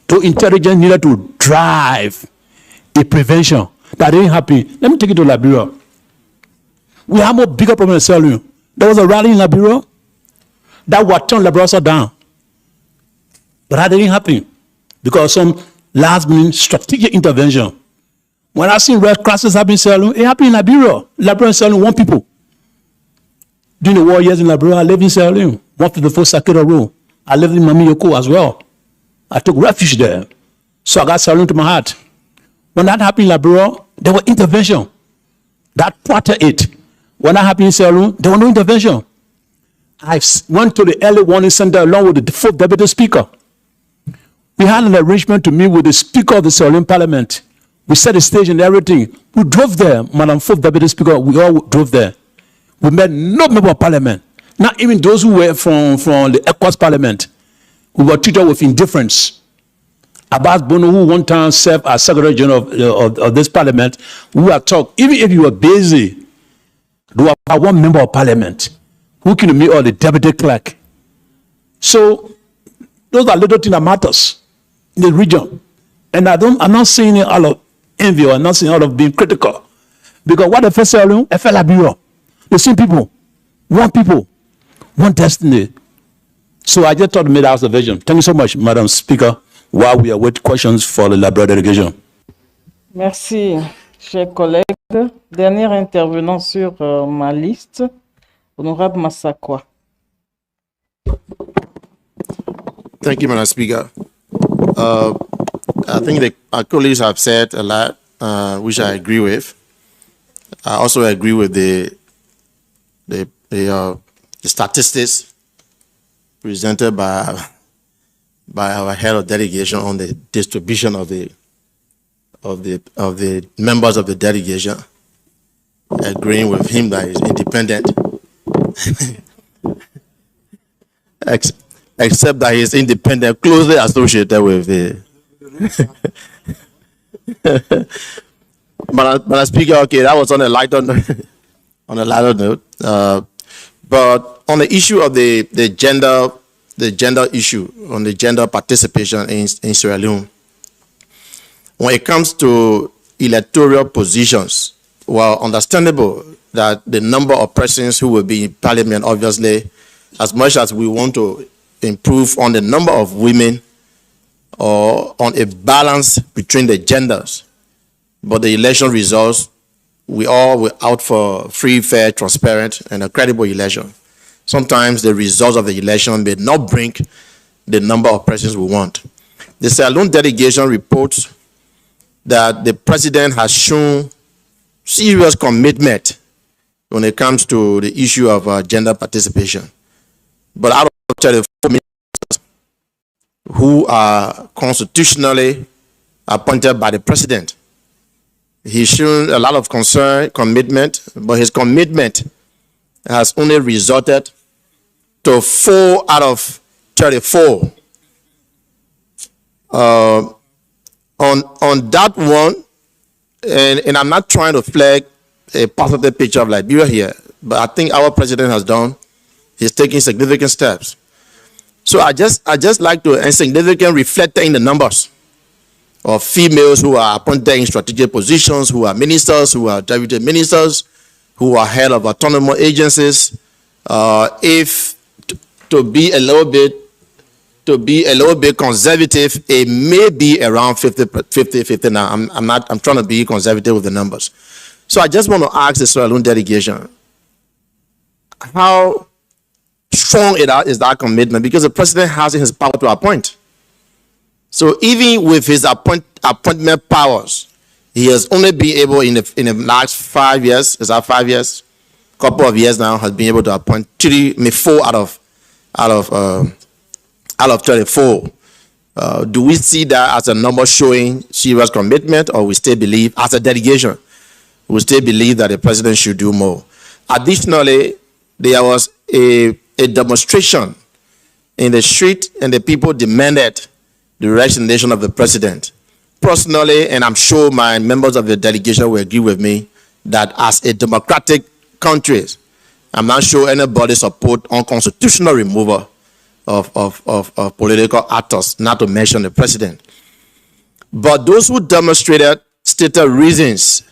Those intelligence needed to drive a prevention. That didn't happen. Let me take it to Liberia. We have more bigger problem in Sierra Leone. There was a rally in Liberia that would turn Liberia down. But that didn't happen because some last-minute strategic intervention. When I see red crosses happen in Sierra Leone, it happened in Liberia. Liberia and Sierra Leone, one people. During the war years in Liberia, I lived in Sierra Leone, 154 Sakura Road. I lived in Mamiyoko as well. I took refuge there. So I got Sierra Leone to my heart. When that happened in Liberia, there was intervention. That thwarted it. When that happened in Sierra Leone, there was no intervention. I went to the early warning center along with the 4th Deputy Speaker. We had an arrangement to meet with the Speaker of the Sierra Leone Parliament. We set the stage and everything. We drove there, Madam 4th Deputy Speaker, we all drove there. We met no member of Parliament, not even those who were from the Ecowas Parliament. We were treated with indifference. Abbas Bono, who one time served as Secretary General of this Parliament, we were talking, even if you were busy, there was one member of Parliament who can meet all the deputy clerk. So those are little things that matters in the region. And I'm not saying it out of envy, or I'm not saying it out of being critical. Because what affects Sierra Leone, affects Liberia. The same people, one destiny. So I just thought to make that observation. Thank you so much, Madam Speaker, while we await questions for the Liberia delegation. Merci, chers collègues. Dernier intervenant sur ma liste, Honorable Massakwa. Thank you, Madam Speaker. I think our colleagues have said a lot, which I agree with. I also agree with the statistics presented by our head of delegation on the distribution of the members of the delegation. Agreeing with him that he's independent, except that he's independent, closely associated with the. Madam Speaker, okay, that was on a lighter note. But on the issue of the gender issue, on the gender participation in Sierra Leone, when it comes to electoral positions, well, understandable that the number of persons who will be in Parliament, obviously, as much as we want to improve on the number of women or on a balance between the genders, but the election results, we all were out for free, fair, transparent, and a credible election. Sometimes the results of the election may not bring the number of persons we want. The Sierra Leone delegation reports that the president has shown serious commitment when it comes to the issue of gender participation. But out of 34 ministers who are constitutionally appointed by the president, He's shown a lot of concern, commitment, but his commitment has only resulted to 4 out of 34. On that one, and I'm not trying to flag a positive picture of Liberia here, but I think our president has done. He's taking significant steps. So I just like to insignificant reflect in the numbers of females who are appointed in strategic positions, who are ministers, who are deputy ministers, who are head of autonomous agencies. If to be a little bit conservative, it may be around 50 now. I'm trying to be conservative with the numbers. So I just want to ask the Sierra Leone delegation, how strong is that commitment? Because the president has in his power to appoint. So even with his appointment powers, he has only been able in the last 5 years, is that 5 years? Couple of years now, has been able to appoint 4 out of 34. Do we see that as a number showing serious commitment, or we still believe, as a delegation, we still believe that the president should do more? Additionally, there was a demonstration in the street, and the people demanded the resignation of the president. Personally, and I'm sure my members of the delegation will agree with me, that as a democratic country, I'm not sure anybody support unconstitutional removal of political actors, not to mention the president. But those who demonstrated stated reasons.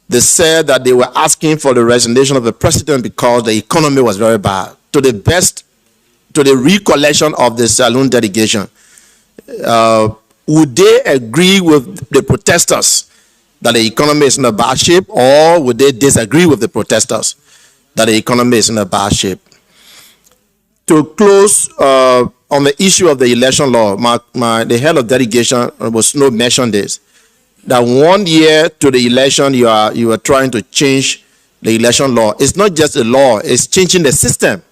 They said that they were asking for the resignation of the president because the economy was very bad. To the recollection of the Sierra Leone delegation, would they agree with the protesters that the economy is in a bad shape, or would they disagree with the protesters that the economy is in a bad shape? To close on the issue of the election law, the head of delegation was no mention this, that 1 year to the election you are trying to change the election law. It's not just a law, it's changing the system,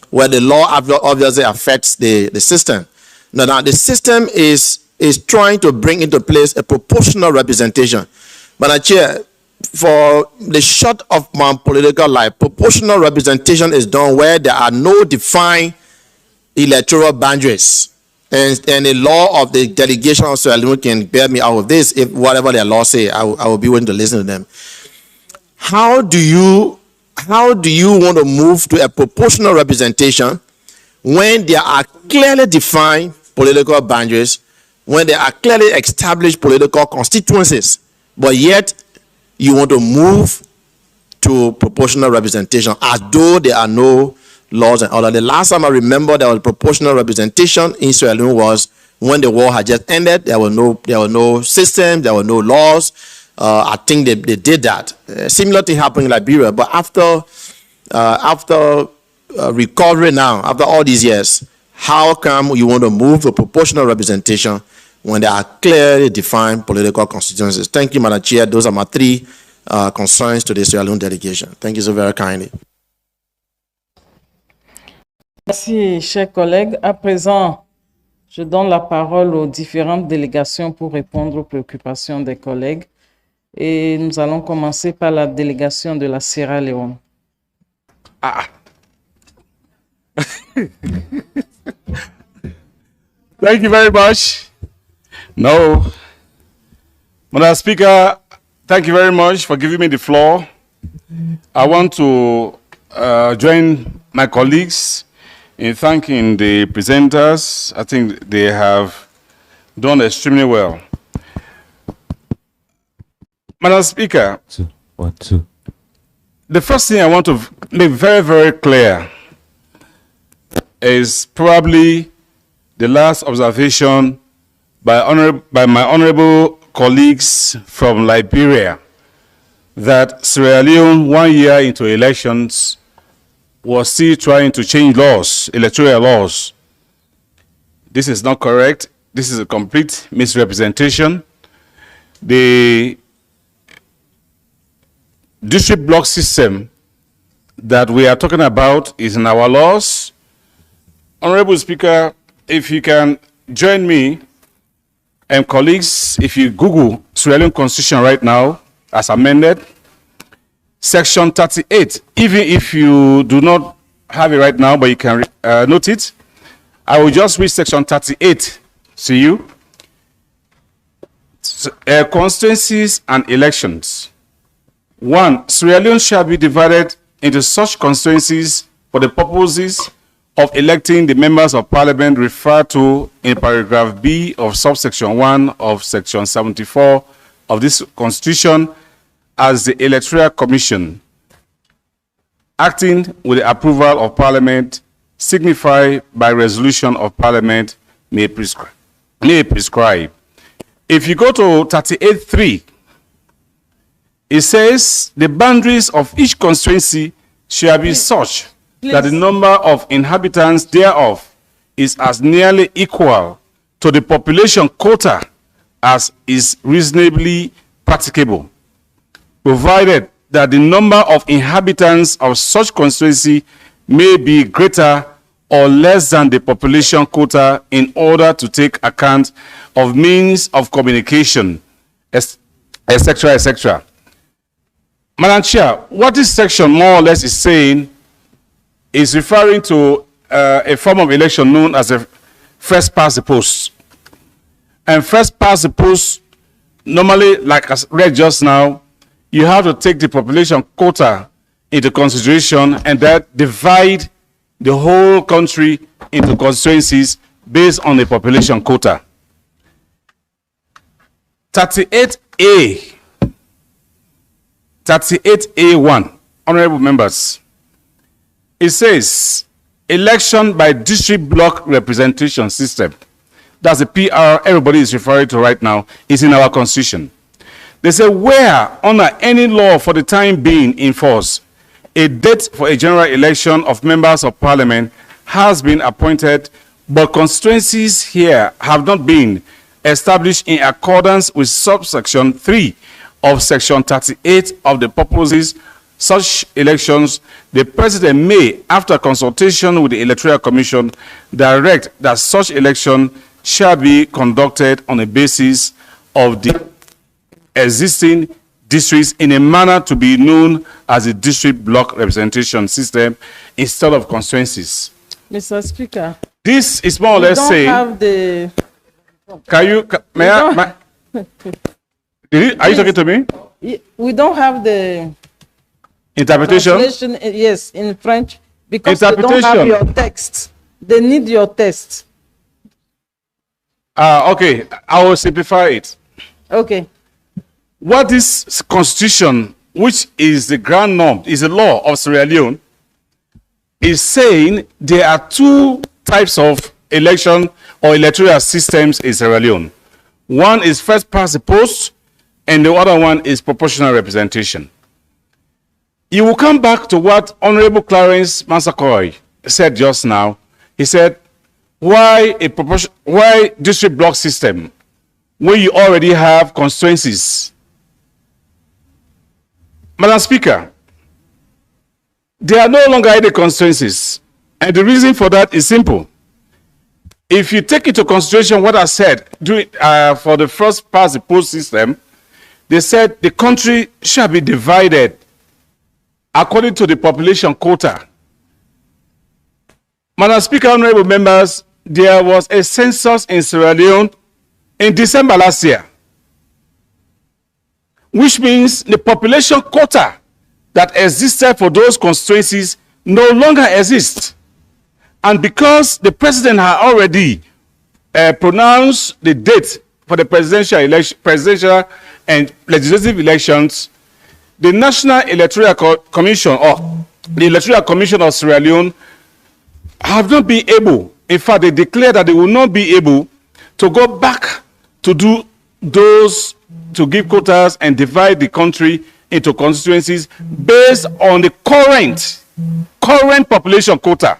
where the law obviously affects the system. Now the system is trying to bring into place a proportional representation. But Chair, for the short of my political life, proportional representation is done where there are no defined electoral boundaries. And the law of the delegation of Sierra Leone can bear me out of this. If whatever their law say, I will be willing to listen to them. How do you want to move to a proportional representation when there are clearly defined political boundaries, when there are clearly established political constituencies, but yet you want to move to proportional representation as though there are no laws and order? The last time I remember there was proportional representation in Sierra Leone was when the war had just ended. There were no system, there were no laws. I think they did that. Similar thing happened in Liberia, but after recovery now, after all these years, how come you want to move to proportional representation when there are clearly defined political constituencies? Thank you, Madam Chair. Those are my 3 concerns to the Sierra Leone delegation. Thank you so very kindly. Merci, chers collègues. À présent, je donne la parole aux différentes délégations pour répondre aux préoccupations des collègues. Et nous allons commencer par la délégation de la Sierra Leone. Thank you very much. No. Madam Speaker, thank you very much for giving me the floor. I want to join my colleagues in thanking the presenters. I think they have done extremely well. Madam Speaker, the first thing I want to make very, very clear is probably the last observation by my honorable colleagues from Liberia, that Sierra Leone, 1 year into elections, was still trying to change laws, electoral laws. This is not correct. This is a complete misrepresentation. The district block system that we are talking about is in our laws. Honorable Speaker, if you can join me and colleagues, if you Google Sierra Leone Constitution right now, as amended. Section 38, even if you do not have it right now, but you can note it. I will just read section 38 to you. Constituencies and elections. 1. Sierra Leone shall be divided into such constituencies for the purposes of electing the members of parliament referred to in paragraph B of subsection 1 of section 74 of this constitution as the Electoral Commission, acting with the approval of Parliament, signified by resolution of Parliament, may prescribe. If you go to 38.3, it says the boundaries of each constituency shall be such that the number of inhabitants thereof is as nearly equal to the population quota as is reasonably practicable, provided that the number of inhabitants of such constituency may be greater or less than the population quota in order to take account of means of communication, etc., etc. Madam Chair, what this section more or less is saying is referring to a form of election known as a first past the post. And first past the post, normally, like I read just now, you have to take the population quota into consideration and that divide the whole country into constituencies based on the population quota. 38A, 38A1, honorable members, it says election by district block representation system. That's the PR everybody is referring to right now. It's in our constitution. They say where under any law for the time being in force, a date for a general election of members of parliament has been appointed, but constituencies here have not been established in accordance with subsection 3 of section 38 of the purposes such elections, the president may, after consultation with the Electoral Commission, direct that such election shall be conducted on a basis of the existing districts in a manner to be known as the district block representation system instead of constituencies. Mr. Speaker, this is more or less saying. Have the. Can you? Are you talking to me? We don't have the interpretation. Yes, in French, because they don't have your text. They need your text. Okay, I will simplify it. Okay. What this constitution, which is the grand norm, is a law of Sierra Leone, is saying there are two types of election or electoral systems in Sierra Leone. One is first past the post, and the other one is proportional representation. You will come back to what Honorable Clarence Mansakoy said just now. He said, why district block system when you already have constituencies? Madam Speaker, there are no longer any constituencies, and the reason for that is simple. If you take into consideration what I said for the first past the post system, they said the country shall be divided according to the population quota. Madam Speaker, honorable members, there was a census in Sierra Leone in December last year, which means the population quota that existed for those constituencies no longer exists. And because the president had already pronounced the date for the presidential and legislative elections, the National Electoral Commission or the Electoral Commission of Sierra Leone have not been able, in fact, they declared that they will not be able to go back to do those, to give quotas and divide the country into constituencies based on the current population quota.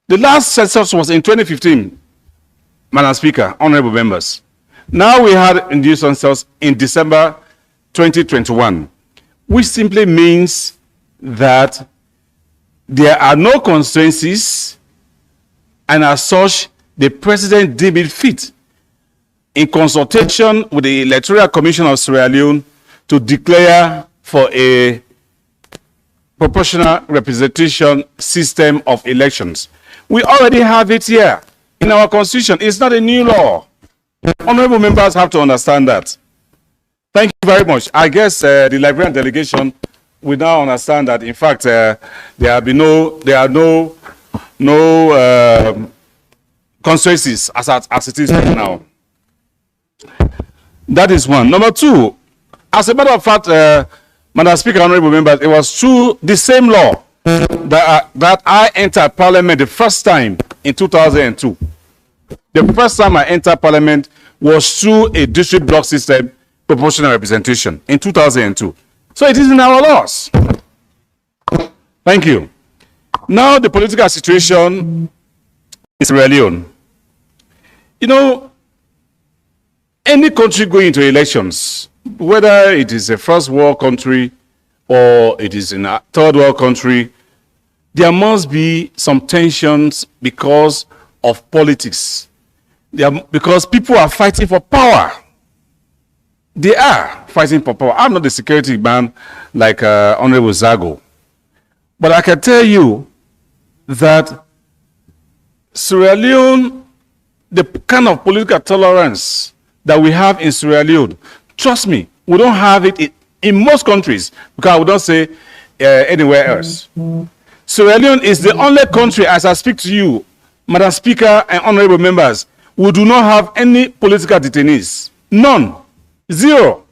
The last census was in 2015, Madam Speaker, honorable members. Now we had a new census in December 2021, which simply means that there are no constituencies, and as such, the president deemed it fit in consultation with the Electoral Commission of Sierra Leone, to declare for a proportional representation system of elections. We already have it here in our constitution. It's not a new law. Honorable members have to understand that. Thank you very much. I guess the Liberian delegation will now understand that, in fact, there are no constituencies as it is right now. That is one. Number two, as a matter of fact, Madam Speaker, honorable members, it was through the same law that I entered Parliament the first time in 2002. The first time I entered Parliament was through a district block system proportional representation in 2002. So it is in our laws. Thank you. Now the political situation in Sierra Leone. You know, any country going into elections, whether it is a first world country or it is in a third world country, there must be some tensions because of politics. Because people are fighting for power. They are fighting for power. I'm not a security man like Honorable Zago. But I can tell you that Sierra Leone, the kind of political tolerance that we have in Sierra Leone, trust me, we don't have it in most countries, because we don't say anywhere else. Sierra Leone is the only country, as I speak to you, Madam Speaker and honorable members, we do not have any political detainees. None. Zero.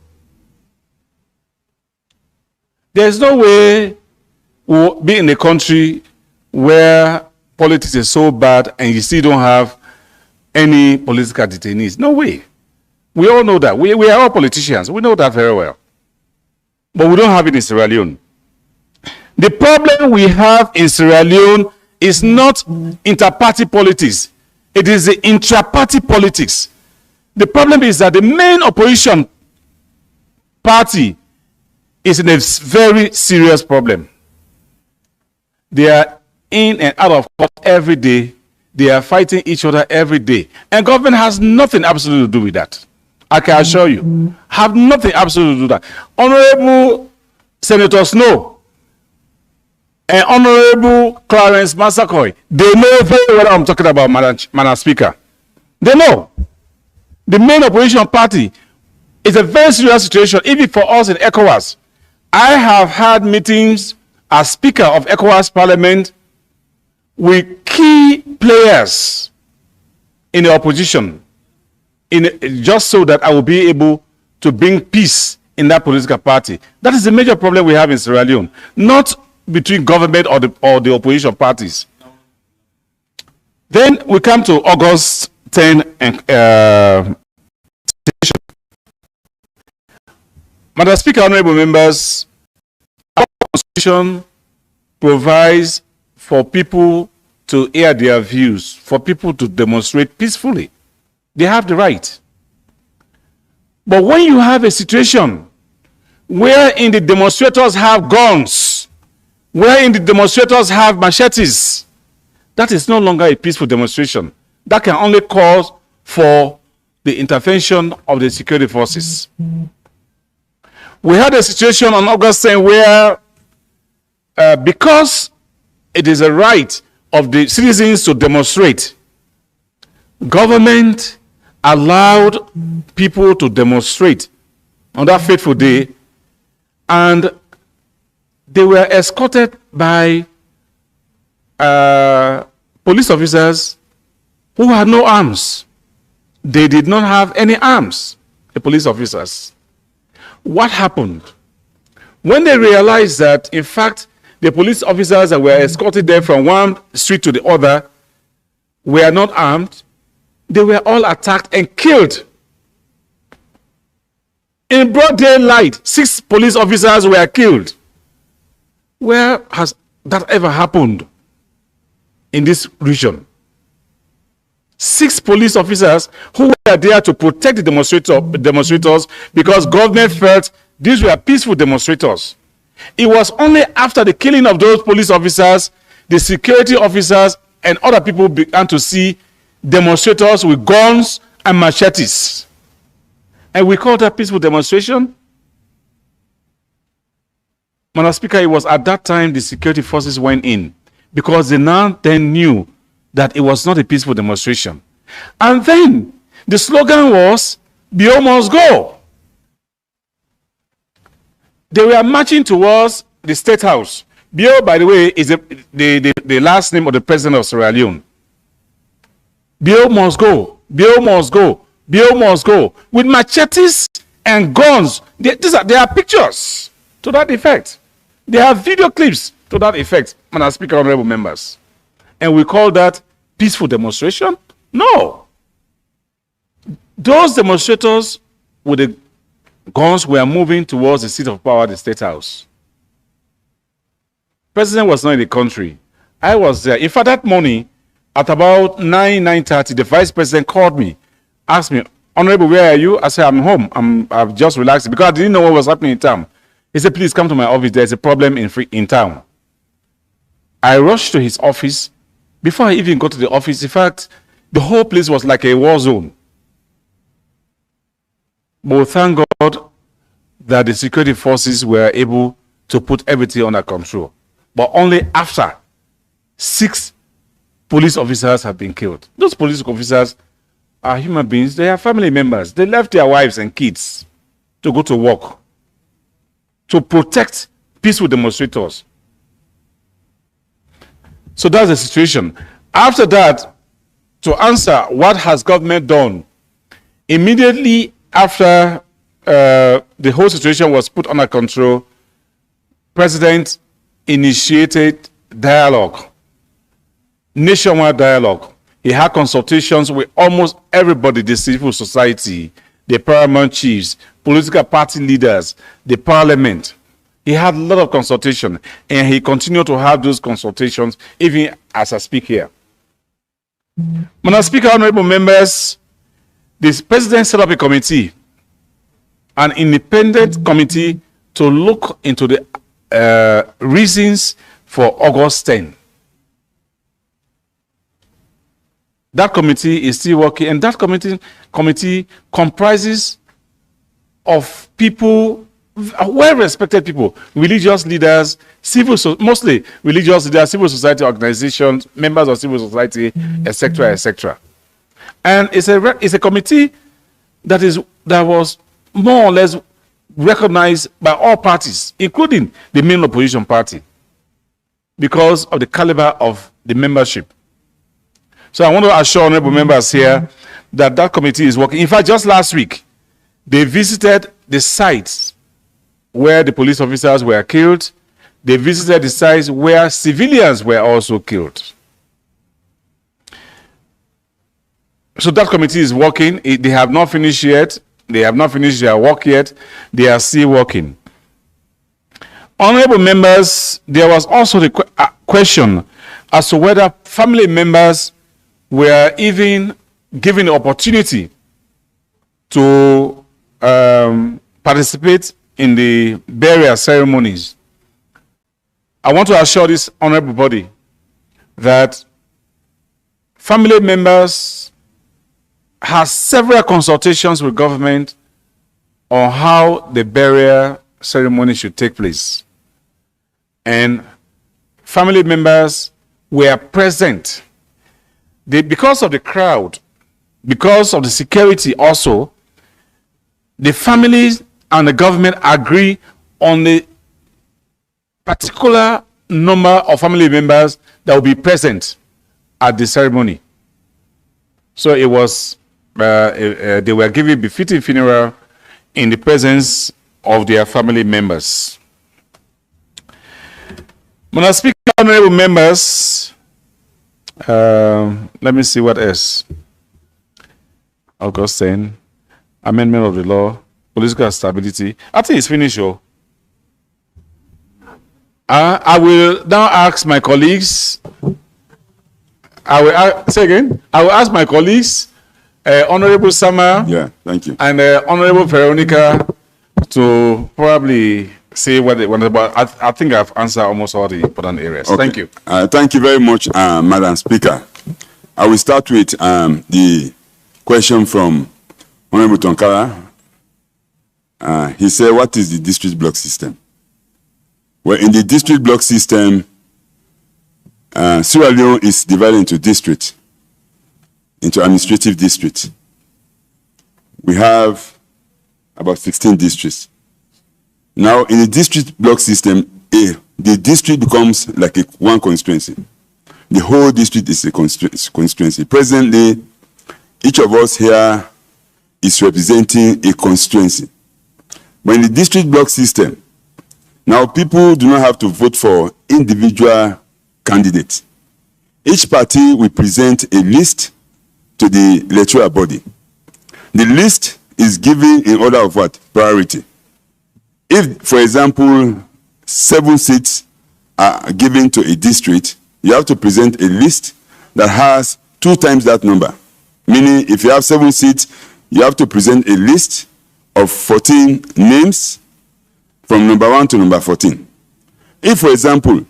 There's no way we'll be in a country where politics is so bad and you still don't have any political detainees. No way. We all know that. We are all politicians. We know that very well. But we don't have it in Sierra Leone. The problem we have in Sierra Leone is not inter-party politics. It is the intra-party politics. The problem is that the main opposition party is in a very serious problem. They are in and out of court every day. They are fighting each other every day. And government has nothing absolutely to do with that. I can assure you. Have nothing absolutely to do with that. Honorable Senator Snow and Honorable Clarence Massacoy, they know very well what I'm talking about, Madam Speaker. They know. The main opposition party is a very serious situation, even for us in Ecowas. I have had meetings as Speaker of Ecowas Parliament with key players in the opposition, just so that I will be able to bring peace in that political party. That is the major problem we have in Sierra Leone, not between government or the opposition parties. Then we come to August 10 and Madam Speaker, honorable members, our Constitution provides for people to air their views, for people to demonstrate peacefully. They have the right. But when you have a situation wherein the demonstrators have guns, wherein the demonstrators have machetes, that is no longer a peaceful demonstration. That can only cause for the intervention of the security forces. We had a situation on August 10 where, because it is a right of the citizens to demonstrate, government allowed people to demonstrate on that fateful day, and they were escorted by police officers who had no arms. They did not have any arms, the police officers. What happened? When they realized that, in fact, the police officers that were escorted there from one street to the other were not armed, they were all attacked and killed. In broad daylight, 6 police officers were killed. Where has that ever happened in this region? 6 police officers who were there to protect the demonstrators because government felt these were peaceful demonstrators. It was only after the killing of those police officers, the security officers and other people began to see demonstrators with guns and machetes. And we call that peaceful demonstration? Madam Speaker, it was at that time the security forces went in because they now then knew that it was not a peaceful demonstration. And then the slogan was, Bio must go. They were marching towards the State House. Bio, by the way, is the last name of the president of Sierra Leone. Bio must go. Bio must go. Bio must go. With machetes and guns. There are pictures to that effect. There are video clips to that effect, Madam Speaker, honorable members. And we call that peaceful demonstration? No. Those demonstrators with the guns were moving towards the seat of power, the State House. President was not in the country. I was there. In fact, that morning, at about 9:30, the Vice President called me, asked me, Honorable, where are you? I said, I'm home. I've just relaxed because I didn't know what was happening in town. He said, please come to my office. There's a problem in town. I rushed to his office. Before I even got to the office, in fact, the whole place was like a war zone. But thank God that the security forces were able to put everything under control. But only after 6 police officers have been killed. Those police officers are human beings. They are family members. They left their wives and kids to go to work to protect peaceful demonstrators. So that's the situation. After that, to answer what has government done, immediately after the whole situation was put under control, President initiated dialogue, nationwide dialogue. He had consultations with almost everybody, the civil society, the paramount chiefs, political party leaders, the parliament. He had a lot of consultation, and he continued to have those consultations even as I speak here. Madam Speaker, honorable members, the president set up a committee, an independent committee to look into the reasons for August 10. That committee is still working, and that committee comprises of people, well-respected people, religious leaders, mostly religious leaders, civil society organizations, members of civil society, etc., etc. And it's a committee that was more or less recognized by all parties, including the main opposition party, because of the caliber of the membership. So I want to assure honorable members here that that committee is working. In fact, just last week, they visited the sites where the police officers were killed. They visited the sites where civilians were also killed. So that committee is working. They have not finished yet. They have not finished their work yet. They are still working. Honorable members, there was also the question as to whether family members were even given the opportunity to participate in the burial ceremonies. I want to assure this honorable body that family members have several consultations with government on how the burial ceremony should take place. And family members were present. Because of the crowd, because of the security also, the families and the government agree on the particular number of family members that will be present at the ceremony. So it was, they were given befitting funeral in the presence of their family members. Madam Speaker, honorable members, let me see what else. August 10, amendment of the law, political stability. I think it's finished. I will now ask my colleagues. Say again. I will ask my colleagues, Honorable Sama. Yeah, thank you. And Honorable Veronica to probably say what they want about. I think I've answered almost all the important areas. Okay. Thank you. Thank you very much, Madam Speaker. I will start with the question from Honorable Tonkara he said, what is the district block system? Well, in the district block system, Sierra Leone is divided into districts, into administrative districts. We have about 16 districts. Now, in the district block system, the district becomes like one constituency. The whole district is a constituency. Presently, each of us here is representing a constituency. But in the district block system, now people do not have to vote for individual candidates. Each party will present a list to the electoral body. The list is given in order of what? Priority. If, for example, 7 seats are given to a district, you have to present a list that has 2 times that number. Meaning, if you have 7 seats, you have to present a list of 14 names from number 1 to number 14. If, for example,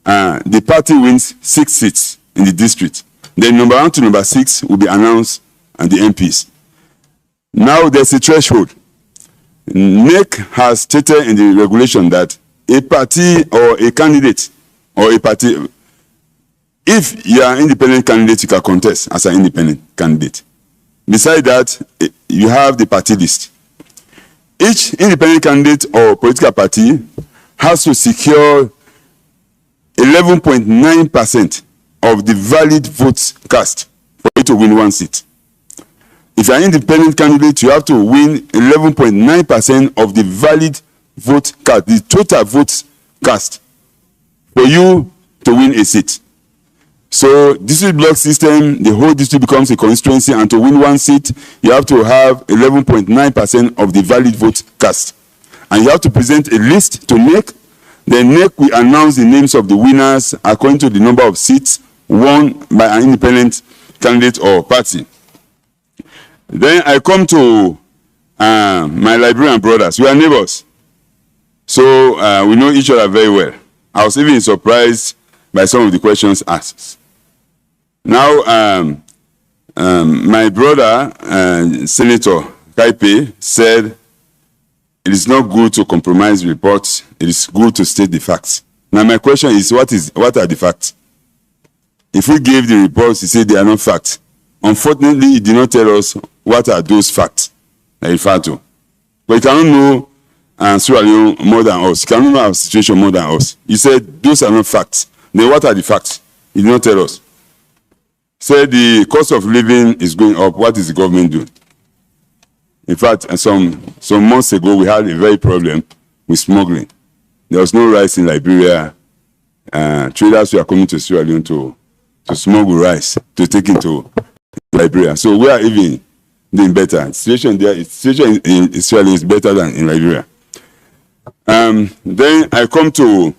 the party wins 6 seats in the district, then number 1 to number 6 will be announced and the MPs. Now there's a threshold. NEC has stated in the regulation that a party or a candidate or a party, if you are an independent candidate, you can contest as an independent candidate. Besides that, you have the party list. Each independent candidate or political party has to secure 11.9% of the valid votes cast for you to win 1 seat. If you are an independent candidate, you have to win 11.9% of the valid vote cast, the total votes cast, for you to win a seat. So, district block system, the whole district becomes a constituency, and to win 1 seat, you have to have 11.9% of the valid votes cast. And you have to present a list to NEC. Then NEC will announce the names of the winners according to the number of seats won by an independent candidate or party. Then I come to my Liberian brothers. We are neighbors. So we know each other very well. I was even surprised by some of the questions asked. Now, my brother, Senator Kaipe, said it is not good to compromise reports. It is good to state the facts. Now, my question is, what are the facts? If we gave the reports, he said they are not facts. Unfortunately, he did not tell us what are those facts that he referred to. But he cannot know Sierra Leone more than us. He cannot know our situation more than us. He said those are not facts. Then what are the facts? He did not tell us. He said the cost of living is going up. What is the government doing? In fact, some months ago, we had a very problem with smuggling. There was no rice in Liberia. Traders were coming to Sierra Leone to smuggle rice to take into Liberia. So we are even doing better. The situation in Sierra Leone is better than in Liberia. Then I come to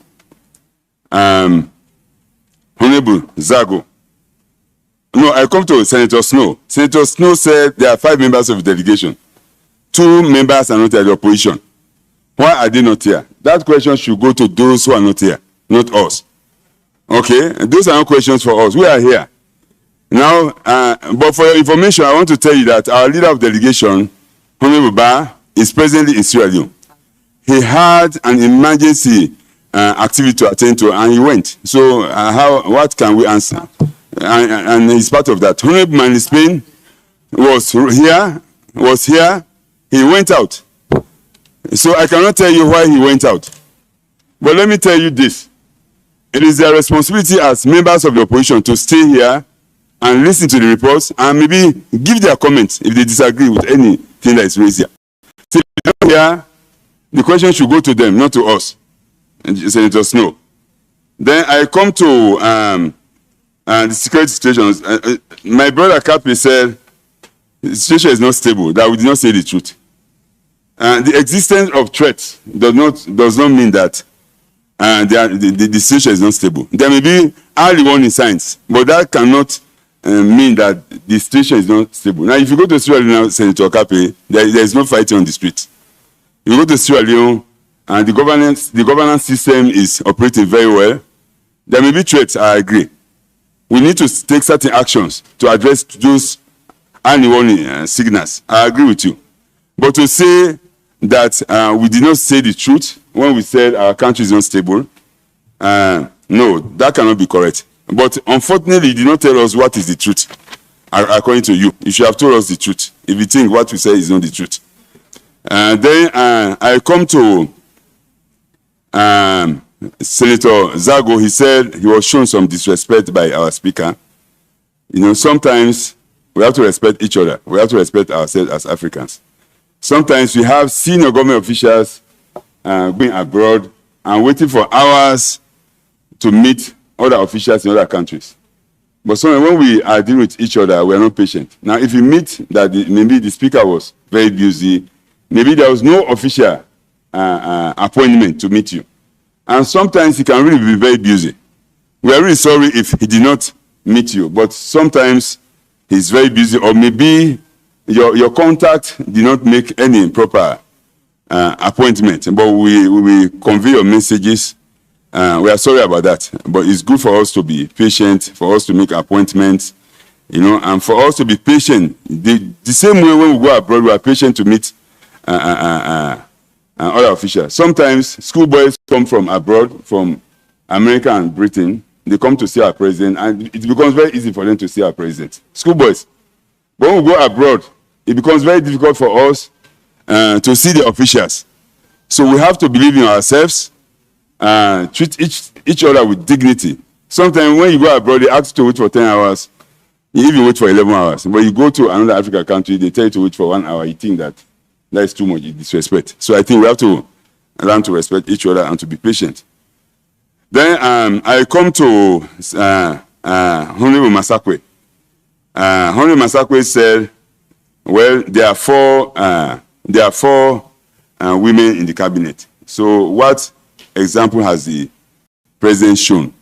Honorable Zago. No, I come to Senator Snow. Senator Snow said there are 5 members of the delegation. 2 members are not at the opposition. Why are they not here? That question should go to those who are not here, not us. Okay? Those are not questions for us. We are here. Now, but for your information, I want to tell you that our leader of delegation, Honorable Ba, is presently in Sierra Leone. He had an emergency activity to attend to, and he went. So, what can we answer? And he's part of that. Honorable Man Spain was here, he went out. So I cannot tell you why he went out. But let me tell you this. It is their responsibility as members of the opposition to stay here and listen to the reports and maybe give their comments if they disagree with anything that is raised here. So here, the question should go to them, not to us, Senator Snow. Then I come to the security situation. My brother Kapi said the situation is not stable, that we did not say the truth. The existence of threats does not mean that the situation is not stable. There may be early warning signs, but that cannot mean that the situation is not stable. Now, if you go to Sierra Leone, Senator Kapi, there is no fighting on the street. You go to Sierra Leone, and the governance system is operating very well. There may be threats, I agree. We need to take certain actions to address those early warning signals. I agree with you. But to say that we did not say the truth when we said our country is not stable. No, that cannot be correct. But unfortunately, you did not tell us what is the truth, according to you. You should have told us the truth if you think what we say is not the truth. Then I come to Senator Zago. He said he was shown some disrespect by our speaker. You know, sometimes we have to respect each other. We have to respect ourselves as Africans. Sometimes we have senior government officials going abroad and waiting for hours to meet other officials in other countries. But sometimes when we are dealing with each other, we are not patient. Now, if you meet that maybe the speaker was very busy, maybe there was no official appointment to meet you. And sometimes he can really be very busy. We are really sorry if he did not meet you, but sometimes he's very busy, or maybe your contact did not make any proper appointment. But we will convey your messages. We are sorry about that, but it's good for us to be patient, for us to make appointments, you know, and for us to be patient. The same way when we go abroad, we are patient to meet other officials. Sometimes schoolboys come from abroad, from America and Britain. They come to see our president, and it becomes very easy for them to see our president. Schoolboys. But when we go abroad, it becomes very difficult for us to see the officials. So we have to believe in ourselves, treat each other with dignity. Sometimes when you go abroad, they ask you to wait for 10 hours. You even wait for 11 hours. But you go to another African country, they tell you to wait for 1 hour. You think that is too much disrespect. So I think we have to learn to respect each other and to be patient. Then I come to Honorable Masakwe. Honorable Masakwe said, well, there are four women in the cabinet. So what example has the president shown,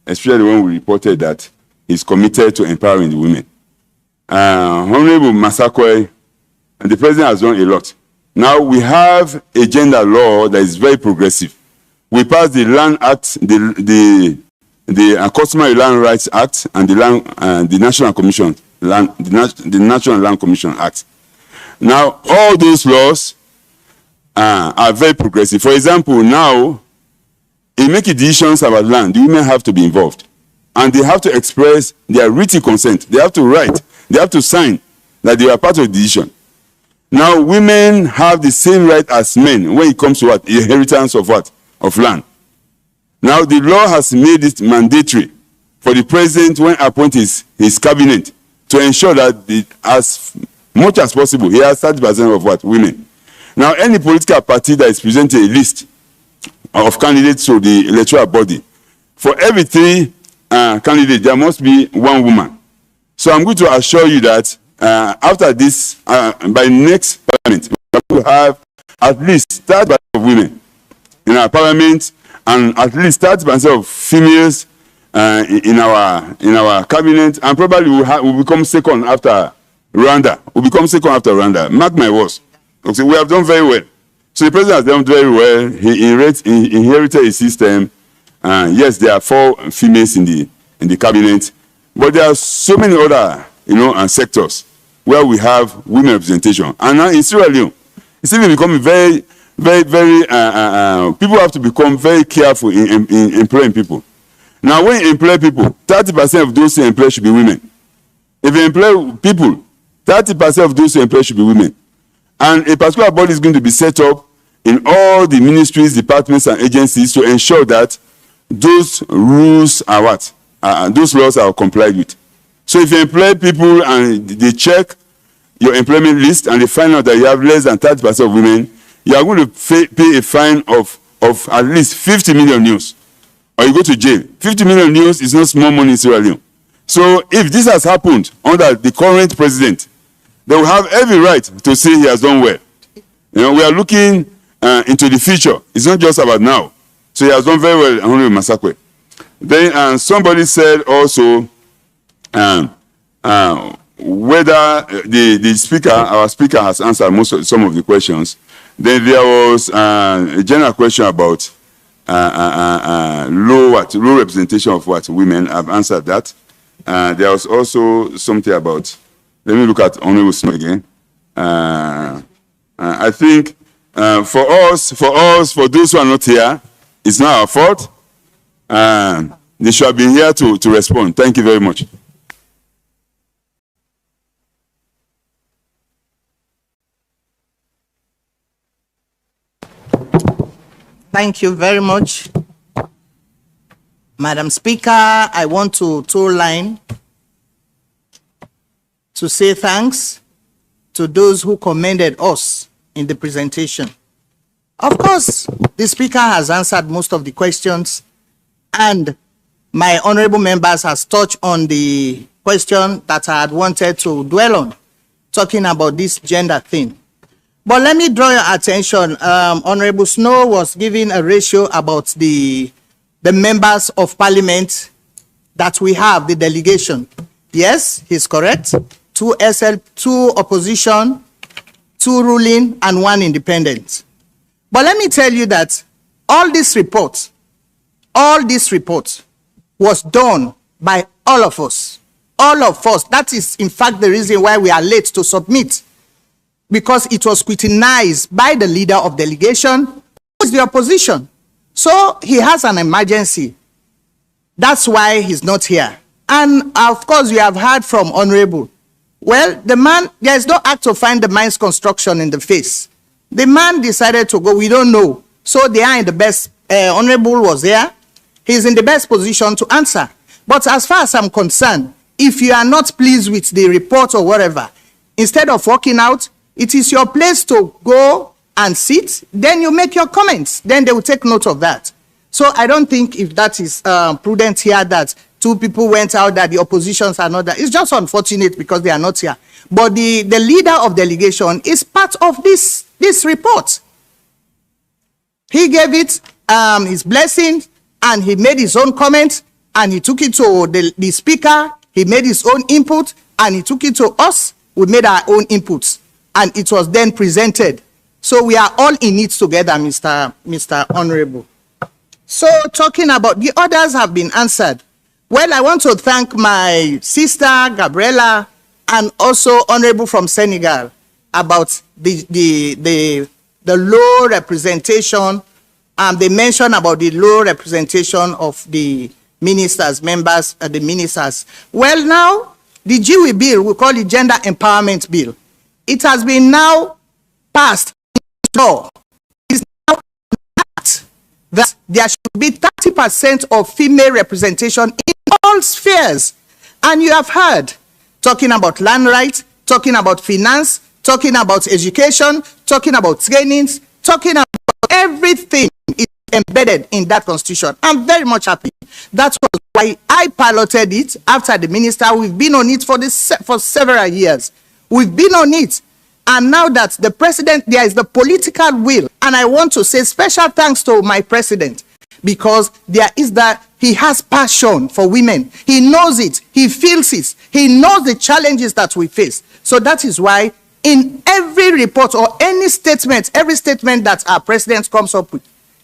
especially when we reported that he's committed to empowering the women? Honorable Masakwe, and the president has done a lot. Now we have a gender law that is very progressive. We passed the Land Act, the Customary Land Rights Act, and the National Commission, the National Land Commission Act. Now all those laws are very progressive. For example, now in making decisions about land, the women have to be involved, and they have to express their written consent. They have to write. They have to sign that they are part of the decision. Now, women have the same right as men when it comes to what? Inheritance of what? Of land. Now, the law has made it mandatory for the president, when appointing his cabinet, to ensure that as much as possible, he has 30% of what? Women. Now, any political party that is presenting a list of candidates to the electoral body, for every 3 candidates, there must be 1 woman. So I'm going to assure you that after this, by next parliament, we will have at least 30% of women in our parliament, and at least 30% of females in our cabinet, and probably we'll become second after Rwanda. We'll become second after Rwanda. Mark my words. Okay, we have done very well. So the president has done very well. He inherited a system. Yes, there are 4 females in the cabinet, but there are so many other sectors where we have women representation. And now in Sierra Leone, it's even becoming very, people have to become very careful in employing people. Now, when you employ people, 30% of those who employ should be women. If you employ people, 30% of those who employ should be women. And a particular body is going to be set up in all the ministries, departments, and agencies to ensure that those rules are what? Those laws are complied with. So if you employ people and they check your employment list and they find out that you have less than 30% of women, you are going to pay a fine of at least 50 million euros, or you go to jail. 50 million euros is not small money in Sierra Leone. So if this has happened under the current president, they will have every right to say he has done well. We are looking into the future. It's not just about now. So he has done very well, Honorable Masakwe. Then somebody said also whether the speaker, our speaker, has answered some of the questions. Then there was a general question about low representation of what? Women. I've answered that. There was also something about, let me look at Honorable Snow again. I think For those who are not here, it's not our fault. They should have been here to respond. Thank you very much. Thank you very much. Madam Speaker, I want to toe line to say thanks to those who commended us in the presentation. Of course, the Speaker has answered most of the questions, and my honorable members has touched on the question that I had wanted to dwell on, talking about this gender thing. But let me draw your attention. Honorable Snow was giving a ratio about the members of parliament that we have, the delegation. Yes, he's correct. 2 SL, 2 opposition, 2 ruling, and 1 independent. But let me tell you that all this report was done by all of us. All of us. That is, in fact, the reason why we are late to submit. Because it was scrutinized by the leader of delegation, who is the opposition. So he has an emergency. That's why he's not here. And of course, we have heard from Honorable. Well, the man, there is no act to find the man's construction in the face. The man decided to go, we don't know. So they are in the best, Honorable was there. He's in the best position to answer. But as far as I'm concerned, if you are not pleased with the report or whatever, instead of walking out, it is your place to go and sit, then you make your comments. Then they will take note of that. So I don't think if that is prudent here that 2 people went out, that the oppositions are not there. It's just unfortunate because they are not here. But the leader of delegation is part of this report. He gave it his blessing, and he made his own comments, and he took it to the speaker. He made his own input, and he took it to us. We made our own inputs, and it was then presented. So we are all in it together, Mr. Honorable. So talking about the others have been answered. Well, I want to thank my sister, Gabriela, and also Honorable from Senegal about the low representation. They mentioned about the low representation of the ministers, members, the ministers. Well, now, the GW bill, we call it Gender Empowerment Bill. It has been now passed into law. It is now that there should be 30% of female representation in all spheres. And you have heard, talking about land rights, talking about finance, talking about education, talking about trainings, talking about everything is embedded in that constitution. I'm very much happy. That's why I piloted it after the minister. We've been on it for several years. We've been on it. And now that the president, there is the political will. And I want to say special thanks to my president, because there is that he has passion for women. He knows it. He feels it. He knows the challenges that we face. So that is why in every report or any statement, every statement that our president comes up with,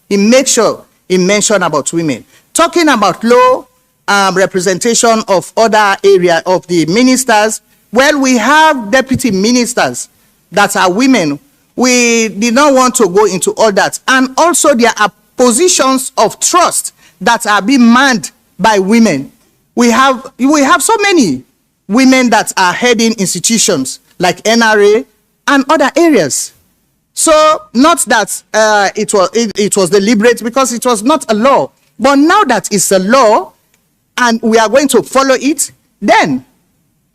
he makes sure he mentions about women. Talking about low representation of other areas of the ministers, well, we have deputy ministers that are women. We did not want to go into all that. And also there are positions of trust that are being manned by women. We have so many women that are heading institutions like NRA and other areas. So not that it was deliberate, because it was not a law. But now that it's a law and we are going to follow it, then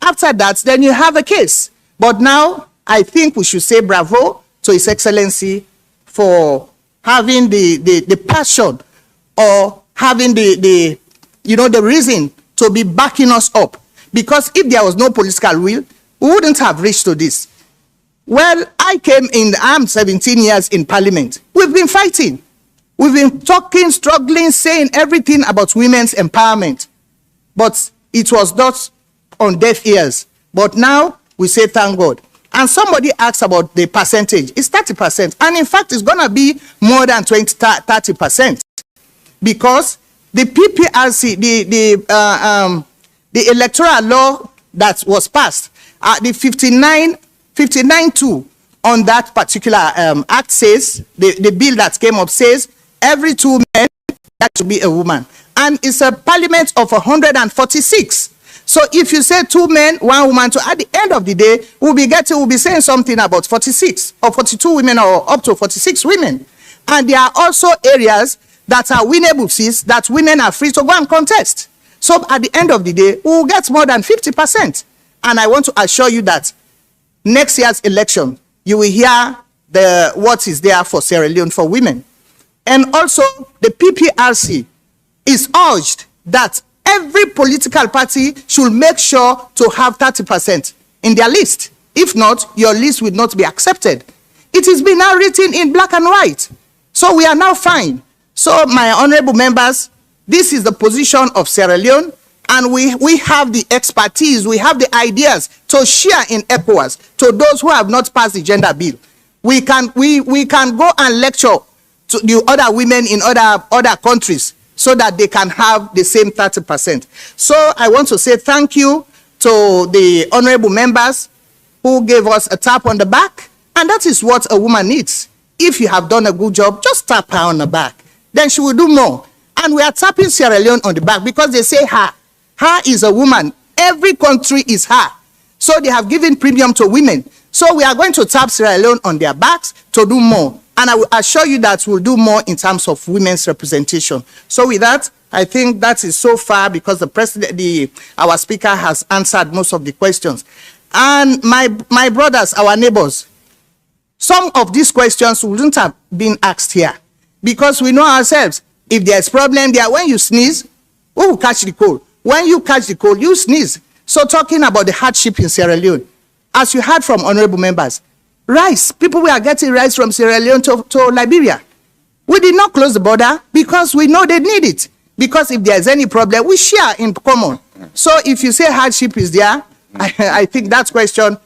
after that, then you have a case. But now I think we should say bravo to His Excellency for having the passion, or having the reason to be backing us up. Because if there was no political will, we wouldn't have reached to this. Well, I'm 17 years in Parliament. We've been fighting. We've been talking, struggling, saying everything about women's empowerment. But it was not on deaf ears. But now we say thank God. And somebody asked about the percentage. It's 30%. And in fact, it's going to be more than 30%. Because the PPRC, the electoral law that was passed, the 59.2 on that particular act says, the bill that came up says, every 2 men, that should be a woman. And it's a parliament of 146. So if you say 2 men, 1 woman, so at the end of the day, we'll be saying something about 46 or 42 women or up to 46 women. And there are also areas that are winnable seats that women are free to go and contest. So at the end of the day, we will get more than 50%. And I want to assure you that next year's election, you will hear what is there for Sierra Leone for women. And also, the PPRC is urged that every political party should make sure to have 30% in their list. If not, your list will not be accepted. It is being now written in black and white. So we are now fine. So my honorable members, this is the position of Sierra Leone, and we have the expertise, we have the ideas to share in Ecowas to those who have not passed the gender bill. We can go and lecture to the other women in other countries so that they can have the same 30%. So I want to say thank you to the honorable members who gave us a tap on the back, and that is what a woman needs. If you have done a good job, just tap her on the back. Then she will do more. And we are tapping Sierra Leone on the back because they say her. Her is a woman. Every country is her. So they have given premium to women. So we are going to tap Sierra Leone on their backs to do more. And I will assure you that we'll do more in terms of women's representation. So with that, I think that is so far because the president, our speaker has answered most of the questions. And my brothers, our neighbors, some of these questions wouldn't have been asked here because we know ourselves. If there's problem there, when you sneeze, who will catch the cold? When you catch the cold, you sneeze. So talking about the hardship in Sierra Leone, as you heard from honorable members, rice, people were getting rice from Sierra Leone to Liberia. We did not close the border because we know they need it. Because if there's any problem, we share in common. So if you say hardship is there, I think that question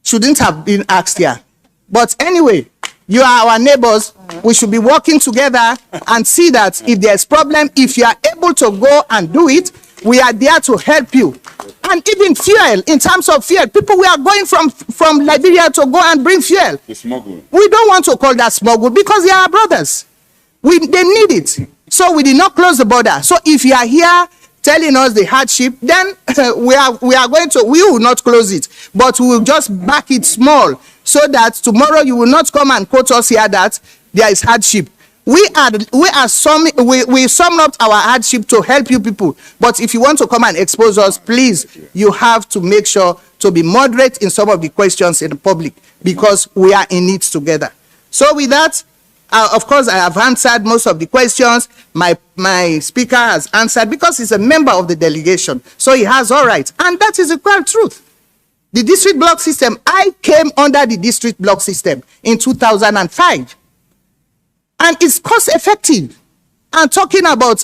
shouldn't have been asked here. But anyway, you are our neighbors. We should be working together and see that if there's problem, if you are able to go and do it, we are there to help you. And even fuel, in terms of fuel, people we are going from Liberia to go and bring fuel. We don't want to call that smuggle because they are our brothers. They need it. So we did not close the border. So if you are here telling us the hardship, then we will not close it, but we will just back it small so that tomorrow you will not come and quote us here that there is hardship. We sum up our hardship to help you people. But if you want to come and expose us, please, you have to make sure to be moderate in some of the questions in the public because we are in it together. So with that, of course, I have answered most of the questions. My speaker has answered because he's a member of the delegation. So he has all right. And that is the quite truth. The district block system, I came under the district block system in 2005. And it's cost effective. And talking about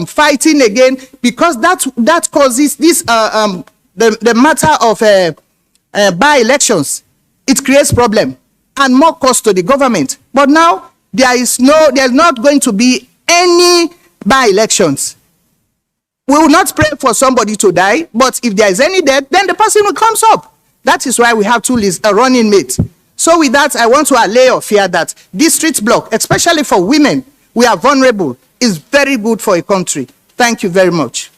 fighting again, because that causes this the matter of by-elections. It creates problem and more cost to the government. But now there's not going to be any by-elections. We will not pray for somebody to die, but if there is any death, then the person will come up. That is why we have two lists, a running mate. So with that, I want to allay your fear that district block, especially for women, we are vulnerable, is very good for a country. Thank you very much.